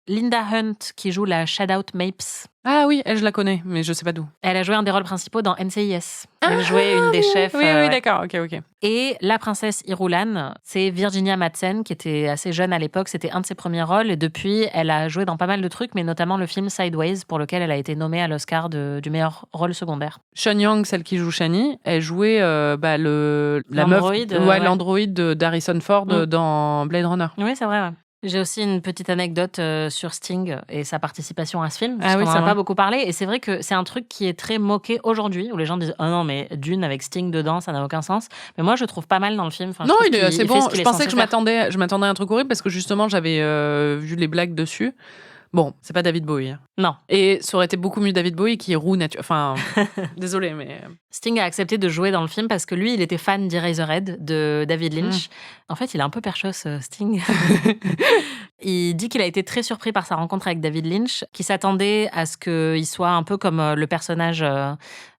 Linda Hunt qui joue la Shadout Mapes. Ah oui, elle je la connais, mais je sais pas d'où. Elle a joué un des rôles principaux dans NCIS. Elle jouait une des chefs. Oui, d'accord, ok. Et la princesse Irulan, c'est Virginia Madsen, qui était assez jeune à l'époque. C'était un de ses premiers rôles. Et depuis, elle a joué dans pas mal de trucs, mais notamment le film Sideways, pour lequel elle a été nommée à l'Oscar du meilleur rôle secondaire. Sean Young, celle qui joue Shani, elle jouait la l'androïde, meuf, l'androïde d'Harrison Ford dans Blade Runner. Oui, c'est vrai, ouais. J'ai aussi une petite anecdote sur Sting et sa participation à ce film. Ah oui, on ça n'en a pas beaucoup parlé. Et c'est vrai que c'est un truc qui est très moqué aujourd'hui, où les gens disent « Oh non, mais Dune avec Sting dedans, ça n'a aucun sens. » Mais moi, je trouve pas mal dans le film. Enfin, Non, c'est bon. Je pensais que je m'attendais m'attendais à un truc horrible parce que justement, j'avais vu les blagues dessus. Bon, c'est pas David Bowie. Hein. Non. Et ça aurait été beaucoup mieux David Bowie qui est roux nature. Enfin, désolé, mais... Sting a accepté de jouer dans le film parce que lui, il était fan d'Eraserhead de David Lynch. En fait, il est un peu perchos, Sting. Il dit qu'il a été très surpris par sa rencontre avec David Lynch, qu'il s'attendait à ce qu'il soit un peu comme le personnage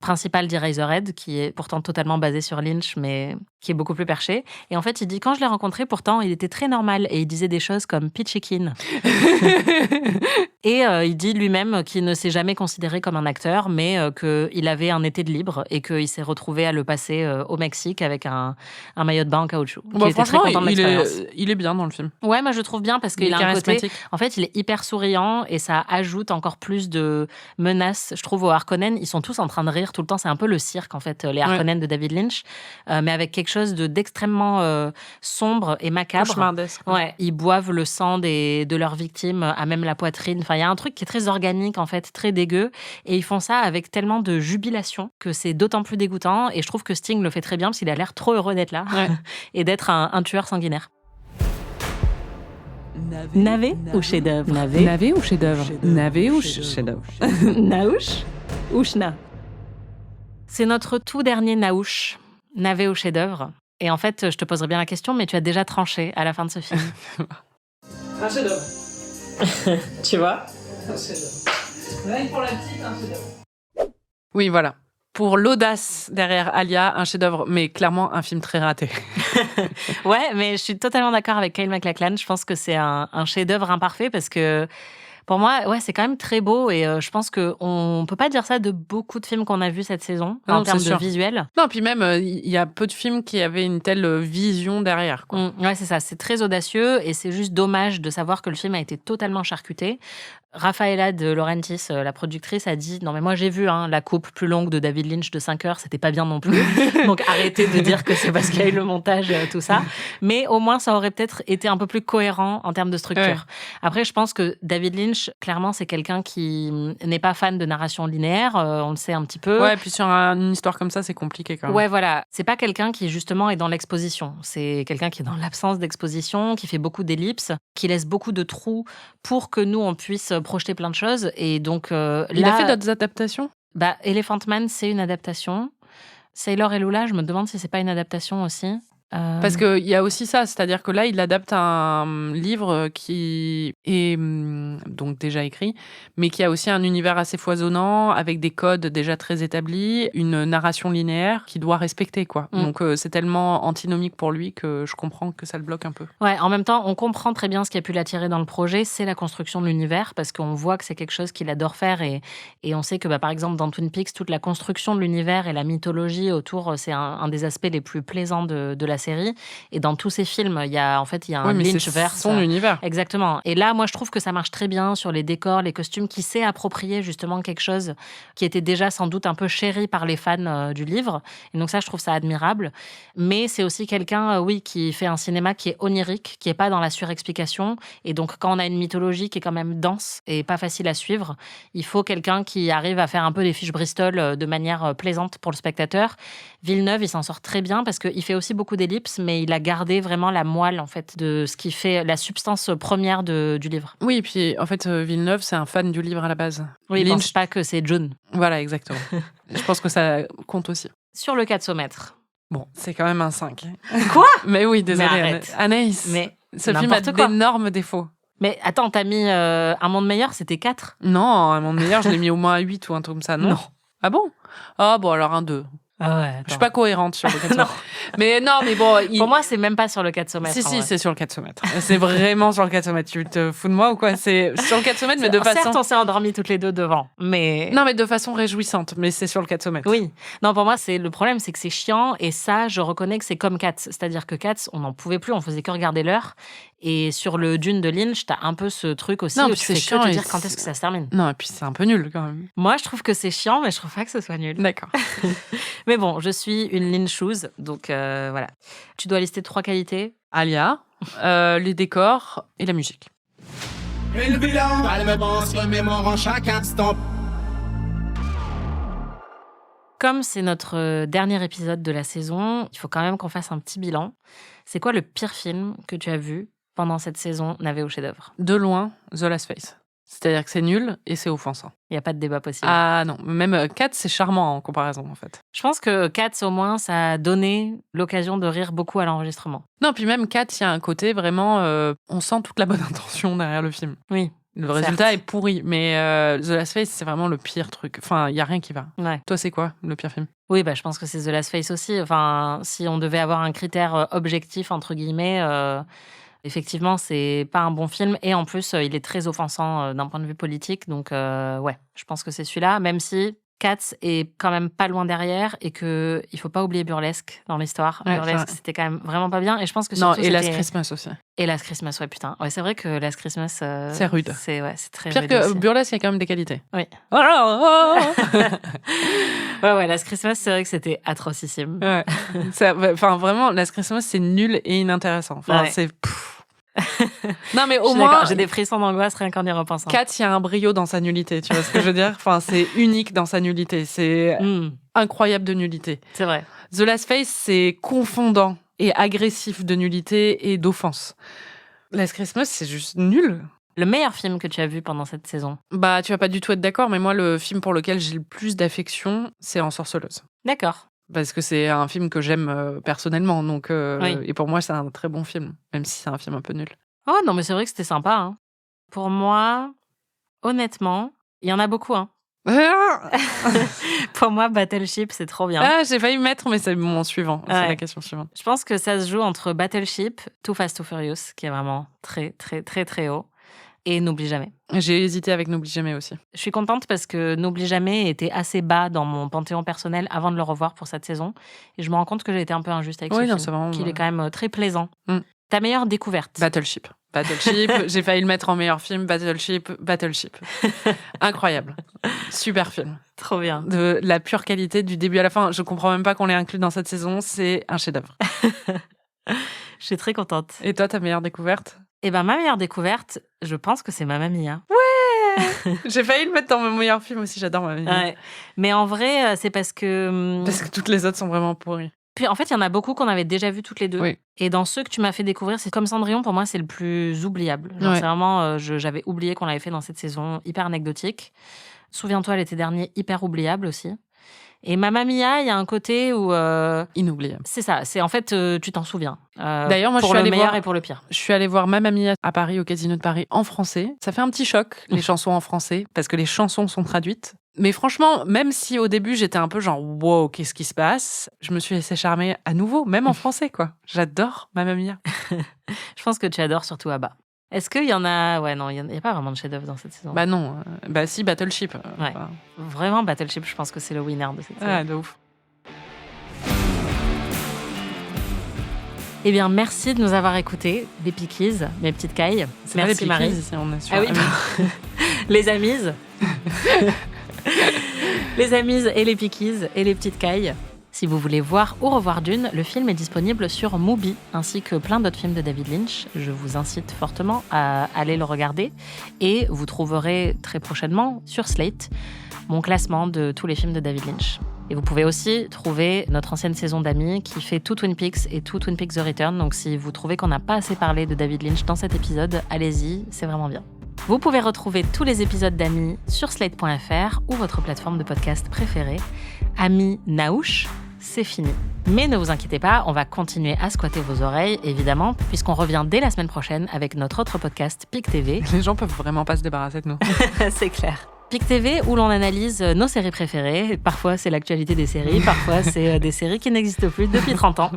principal d'Eraserhead, qui est pourtant totalement basé sur Lynch, mais qui est beaucoup plus perché. Et en fait, il dit, quand je l'ai rencontré, pourtant, il était très normal et il disait des choses comme Peachy Keen. Et il dit lui-même qu'il ne s'est jamais considéré comme un acteur, mais qu'il avait un été de libre et qu'il s'est retrouvé à le passer au Mexique avec un maillot de bain en caoutchouc. Bon, il était très content de l'expérience. Il est bien dans le film. Ouais, moi je trouve bien parce qu'il a un côté... charismatique. En fait, il est hyper souriant et ça ajoute encore plus de menaces. Je trouve aux Harkonnen, ils sont tous en train de rire tout le temps. C'est un peu le cirque, en fait, les Harkonnen de David Lynch, mais avec quelque chose d'extrêmement sombre et macabre. Cauchemardesque. Ouais, ils boivent le sang de leurs victimes à même la poitrine. Enfin, il y a un truc qui est très organique, en fait, très dégueu. Et ils font ça avec tellement de jubilation que c'est d'autant plus dégoûtant. Et je trouve que Sting le fait très bien parce qu'il a l'air trop heureux d'être là et d'être un tueur sanguinaire. Navet ou chef-d'œuvre? Navet ou chef-d'œuvre? Navet ou chef-d'œuvre? Naouch ou Shna? C'est notre tout dernier Naouch, navet ou chef-d'œuvre. Et en fait, je te poserai bien la question, mais tu as déjà tranché à la fin de ce film. Un chef-d'œuvre. Tu vois? Un chef-d'œuvre. Rien que pour la petite, un chef-d'œuvre. Oui, voilà. Pour l'audace derrière Alia, un chef-d'œuvre, mais clairement un film très raté. Ouais, mais je suis totalement d'accord avec Kyle MacLachlan. Je pense que c'est un chef-d'œuvre imparfait parce que pour moi, ouais, c'est quand même très beau et je pense qu'on peut pas dire ça de beaucoup de films qu'on a vus cette saison en termes de visuel. Non, puis même, il y a peu de films qui avaient une telle vision derrière. Quoi. Ouais, c'est ça. C'est très audacieux et c'est juste dommage de savoir que le film a été totalement charcuté. Rafaela de Laurentiis, la productrice, a dit « Non, mais moi, j'ai vu la coupe plus longue de David Lynch de 5 heures, c'était pas bien non plus. Donc, arrêtez de dire que c'est parce qu'il y a eu le montage, tout ça. Mais au moins, ça aurait peut-être été un peu plus cohérent en termes de structure. Ouais. Après, je pense que David Lynch, clairement, c'est quelqu'un qui n'est pas fan de narration linéaire, on le sait un petit peu. Ouais, et puis sur une histoire comme ça, c'est compliqué quand même. Ouais, voilà. C'est pas quelqu'un qui, justement, est dans l'exposition. C'est quelqu'un qui est dans l'absence d'exposition, qui fait beaucoup d'ellipses, qui laisse beaucoup de trous pour que nous, on puisse projeter plein de choses. Et donc, il a fait d'autres adaptations? Elephant Man, c'est une adaptation. Sailor et Lula, je me demande si c'est pas une adaptation aussi. Parce qu'il y a aussi ça, c'est-à-dire que là, il adapte un livre qui est donc déjà écrit, mais qui a aussi un univers assez foisonnant, avec des codes déjà très établis, une narration linéaire qu'il doit respecter, quoi. Donc c'est tellement antinomique pour lui que je comprends que ça le bloque un peu. Ouais, en même temps, on comprend très bien ce qui a pu l'attirer dans le projet, c'est la construction de l'univers, parce qu'on voit que c'est quelque chose qu'il adore faire, et on sait que, par exemple, dans Twin Peaks, toute la construction de l'univers et la mythologie autour, c'est un des aspects les plus plaisants de la série. Et dans tous ces films, il y a un Lynchverse. Son univers. Exactement. Et là, moi, je trouve que ça marche très bien sur les décors, les costumes, qui s'est approprié justement quelque chose qui était déjà sans doute un peu chéri par les fans du livre. Et donc ça, je trouve ça admirable. Mais c'est aussi quelqu'un, qui fait un cinéma qui est onirique, qui est pas dans la surexplication. Et donc, quand on a une mythologie qui est quand même dense et pas facile à suivre, il faut quelqu'un qui arrive à faire un peu des fiches Bristol de manière plaisante pour le spectateur. Villeneuve, il s'en sort très bien parce qu'il fait aussi beaucoup d'ellipses, mais il a gardé vraiment la moelle, en fait, de ce qui fait la substance première du livre. Oui, et puis, en fait, Villeneuve, c'est un fan du livre à la base. Oui, il pense pas que c'est June. Voilà, exactement. Je pense que ça compte aussi. Sur le 400 Bon, c'est quand même un 5. Quoi? Mais oui, désolé, arrête. Anaïs. Mais ce film a d'énormes défauts. Mais attends, t'as mis Un monde meilleur, c'était 4? Non, Un monde meilleur, je l'ai mis au moins à 8 ou un truc comme ça, non? Ah bon? Ah bon, alors un 2. Ah ouais, je suis pas cohérente sur le 400 mètres. mais bon... Pour moi, c'est même pas sur le 400 mètres. Si, c'est sur le 400 mètres. C'est vraiment sur le 400 mètres. Tu te fous de moi ou quoi? C'est sur le 400 mètres, mais de façon... Certes, on s'est endormis toutes les deux devant, mais... Non, mais de façon réjouissante, mais c'est sur le 400 mètres. Oui. Non, pour moi, le problème, c'est que c'est chiant, et ça, je reconnais que c'est comme Cats. C'est-à-dire que Cats, on n'en pouvait plus, on faisait que regarder l'heure. Et sur le Dune de Lynch, t'as un peu ce truc aussi où tu fais que te dire quand est-ce que ça se termine. Non, et puis c'est un peu nul quand même. Moi, je trouve que c'est chiant, mais je trouve pas que ce soit nul. D'accord. Mais bon, je suis une Lynchouse, donc voilà. Tu dois lister 3 qualités. Alia, les décors et la musique. Et le bilan, on se remémore en chaque instant. Comme c'est notre dernier épisode de la saison, il faut quand même qu'on fasse un petit bilan. C'est quoi le pire film que tu as vu pendant cette saison navet au chef-d'œuvre? De loin, The Last Face. C'est-à-dire que c'est nul et c'est offensant. Il n'y a pas de débat possible. Ah non, même Cats, c'est charmant en comparaison, en fait. Je pense que Cats, au moins, ça a donné l'occasion de rire beaucoup à l'enregistrement. Non, puis même Cats, il y a un côté vraiment... on sent toute la bonne intention derrière le film. Oui. Le résultat est pourri, mais The Last Face, c'est vraiment le pire truc. Enfin, il n'y a rien qui va. Ouais. Toi, c'est quoi le pire film? Oui, je pense que c'est The Last Face aussi. Enfin, si on devait avoir un critère objectif, entre guillemets... Effectivement, c'est pas un bon film, et en plus, il est très offensant d'un point de vue politique. Donc, ouais, je pense que c'est celui-là, même si Cats est quand même pas loin derrière, et que il faut pas oublier Burlesque dans l'histoire. Ouais, Burlesque, c'était quand même vraiment pas bien, et je pense que non, surtout, et Last Christmas aussi. Et Last Christmas, ouais, putain. Ouais, c'est vrai que Last Christmas, c'est rude. C'est très pire rude que aussi. Burlesque, il y a quand même des qualités. Oui. Ouais, Last Christmas, c'est vrai que c'était atrocissime. Ouais. Enfin, vraiment, Last Christmas, c'est nul et inintéressant. Enfin, ouais. C'est... Non, mais au moins... J'ai des frissons d'angoisse rien qu'en y repensant. Cats, il y a un brio dans sa nullité, tu vois ce que je veux dire? Enfin, c'est unique dans sa nullité. C'est incroyable de nullité. C'est vrai. The Last Face, c'est confondant et agressif de nullité et d'offense. Last Christmas, c'est juste nul. Le meilleur film que tu as vu pendant cette saison? Tu vas pas du tout être d'accord, mais moi, le film pour lequel j'ai le plus d'affection, c'est Ensorceleuse. D'accord. Parce que c'est un film que j'aime personnellement, donc oui. Et pour moi, c'est un très bon film, même si c'est un film un peu nul. Oh non, mais c'est vrai que c'était sympa. Hein. Pour moi, honnêtement, il y en a beaucoup. Hein. Pour moi, Battleship, c'est trop bien. Ah, j'ai failli mettre, mais c'est mon suivant. Ouais. C'est la question suivante. Je pense que ça se joue entre Battleship, Too Fast, Too Furious, qui est vraiment très, très, très, très haut, et N'oublie jamais. J'ai hésité avec N'oublie jamais aussi. Je suis contente parce que N'oublie jamais était assez bas dans mon panthéon personnel avant de le revoir pour cette saison. Et je me rends compte que j'ai été un peu injuste avec ce film, vraiment... qu'il est quand même très plaisant. Ta meilleure découverte? Battleship. J'ai failli le mettre en meilleur film. Battleship. Incroyable. Super film. Trop bien. De la pure qualité du début à la fin. Je comprends même pas qu'on l'ait inclus dans cette saison. C'est un chef-d'œuvre. Je suis très contente. Et toi, ta meilleure découverte? Ma meilleure découverte, je pense que c'est Mamma Mia. Ouais. J'ai failli le mettre dans mon meilleur film aussi. J'adore Mamma Mia. Ouais. Mais en vrai, c'est parce que toutes les autres sont vraiment pourries. Puis en fait, il y en a beaucoup qu'on avait déjà vus toutes les deux. Oui. Et dans ceux que tu m'as fait découvrir, c'est comme Cendrillon, pour moi, c'est le plus oubliable. C'est vraiment, j'avais oublié qu'on l'avait fait dans cette saison, hyper anecdotique. Souviens-toi, l'été dernier, hyper oubliable aussi. Et Mamma Mia, il y a un côté où... Inoubliable. C'est ça, c'est en fait, tu t'en souviens. D'ailleurs, moi, pour je suis le allée meilleur voir... et pour le pire. Je suis allée voir Mamma Mia à Paris, au Casino de Paris, en français. Ça fait un petit choc, les chansons en français, parce que les chansons sont traduites. Mais franchement, même si au début, j'étais un peu genre « wow, qu'est-ce qui se passe ?» Je me suis laissée charmer à nouveau, même en français, quoi. J'adore Mamma Mia. Je pense que tu adores surtout ABBA. Est-ce qu'il y en a... Ouais, non, il n'y a pas vraiment de chef-d'œuvre dans cette saison. Bah non, bah si, Battleship. Ouais. Vraiment, Battleship, je pense que c'est le winner de cette saison. Ah, de ouf. Eh bien, merci de nous avoir écoutés, les Pickies, mes petites cailles. C'est Merci, pas les Pickies, Marie. ici, on est sur... Ah oui, les Amis. Les Amis et les Pickies et les petites cailles. Si vous voulez voir ou revoir Dune, le film est disponible sur Mubi, ainsi que plein d'autres films de David Lynch. Je vous incite fortement à aller le regarder. Et vous trouverez très prochainement sur Slate mon classement de tous les films de David Lynch. Et vous pouvez aussi trouver notre ancienne saison d'Amis qui fait tout Twin Peaks et tout Twin Peaks The Return. Donc si vous trouvez qu'on n'a pas assez parlé de David Lynch dans cet épisode, allez-y, c'est vraiment bien. Vous pouvez retrouver tous les épisodes d'Amis sur slate.fr ou votre plateforme de podcast préférée. Amis Naouch, c'est fini. Mais ne vous inquiétez pas, on va continuer à squatter vos oreilles, évidemment, puisqu'on revient dès la semaine prochaine avec notre autre podcast, Pic TV. Les gens peuvent vraiment pas se débarrasser de nous. C'est clair. Pic TV, où l'on analyse nos séries préférées. Parfois, c'est l'actualité des séries, parfois, c'est des séries qui n'existent plus depuis 30 ans.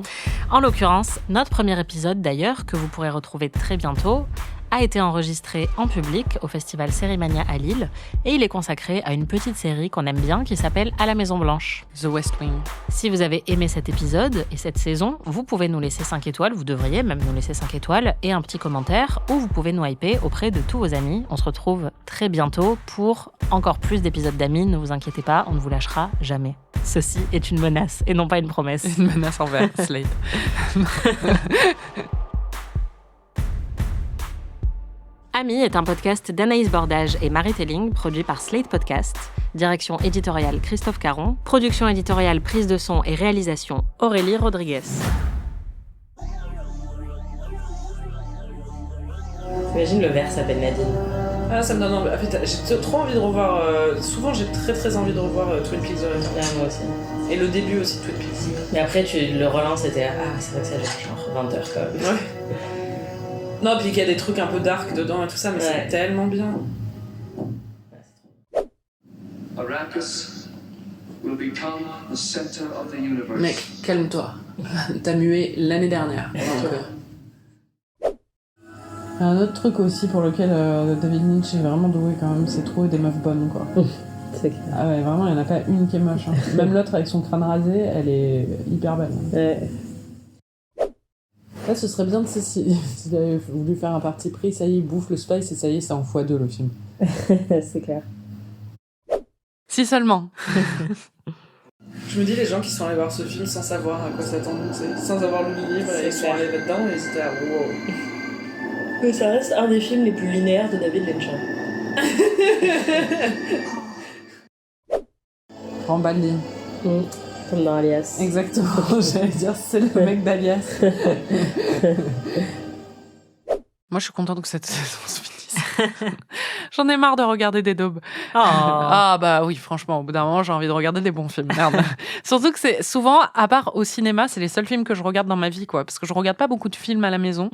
En l'occurrence, notre premier épisode, d'ailleurs, que vous pourrez retrouver très bientôt, a été enregistré en public au festival Sérimania à Lille et il est consacré à une petite série qu'on aime bien qui s'appelle À la Maison Blanche. The West Wing. Si vous avez aimé cet épisode et cette saison, vous pouvez nous laisser 5 étoiles, vous devriez même nous laisser 5 étoiles et un petit commentaire ou vous pouvez nous hyper auprès de tous vos amis. On se retrouve très bientôt pour encore plus d'épisodes d'Amis, ne vous inquiétez pas, on ne vous lâchera jamais. Ceci est une menace et non pas une promesse. Une menace envers Slate. Amis est un podcast d'Anaïs Bordage et Marie Telling, produit par Slate Podcast. Direction éditoriale Christophe Caron. Production éditoriale, prise de son et réalisation Aurélie Rodriguez. T'imagines, le verre s'appelle Nadine. Ah, ça me donne envie. En fait, j'ai trop envie de revoir. Souvent, j'ai très envie de revoir Twin Peaks The Return. Ah, moi aussi. Et le début aussi de Twin Peaks. Mais après, tu le relances et t'es là, ah, c'est vrai que ça dure genre 20 heures quand même. Ouais. Non, puis qu'il y a des trucs un peu dark dedans et tout ça, mais c'est tellement bien. Arrakis will become the center of the universe. Mec, calme-toi. T'as mué l'année dernière. Un autre truc aussi pour lequel David Lynch est vraiment doué quand même, c'est trouver des meufs bonnes, quoi. C'est clair. Ah ouais, vraiment, il n'y en a pas une qui est moche. Hein. Même l'autre avec son crâne rasé, elle est hyper belle. Ouais. Là, ce serait bien de s'il avait voulu faire un parti pris, ça y est, il bouffe le spice et ça y est, c'est en x2 le film. C'est clair. Si seulement. Je me dis, les gens qui sont allés voir ce film sans savoir à quoi s'attendre, sans avoir lu le livre, et ils sont allés là-dedans et c'était à wow. Mais ça reste un des films les plus linéaires de David Lynch. Rambaldi. Comme dans Alias. Exactement, j'allais dire, c'est le mec d'Alias. Moi, je suis contente que cette saison se finisse. J'en ai marre de regarder des daubes. Oh. Ah bah oui, franchement, au bout d'un moment, j'ai envie de regarder des bons films. Merde. Surtout que c'est souvent, à part au cinéma, c'est les seuls films que je regarde dans ma vie, quoi. Parce que je regarde pas beaucoup de films à la maison.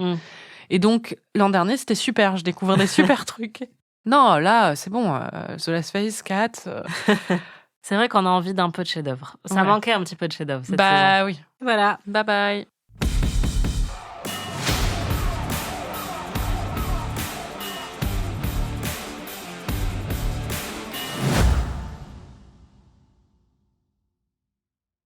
Et donc, l'an dernier, c'était super. Je découvrais des super trucs. Non, là, c'est bon. The Last Face, 4... C'est vrai qu'on a envie d'un peu de chef-d'œuvre. Ça manquait un petit peu de chef-d'œuvre cette saison. Bah oui. Voilà. Bye bye.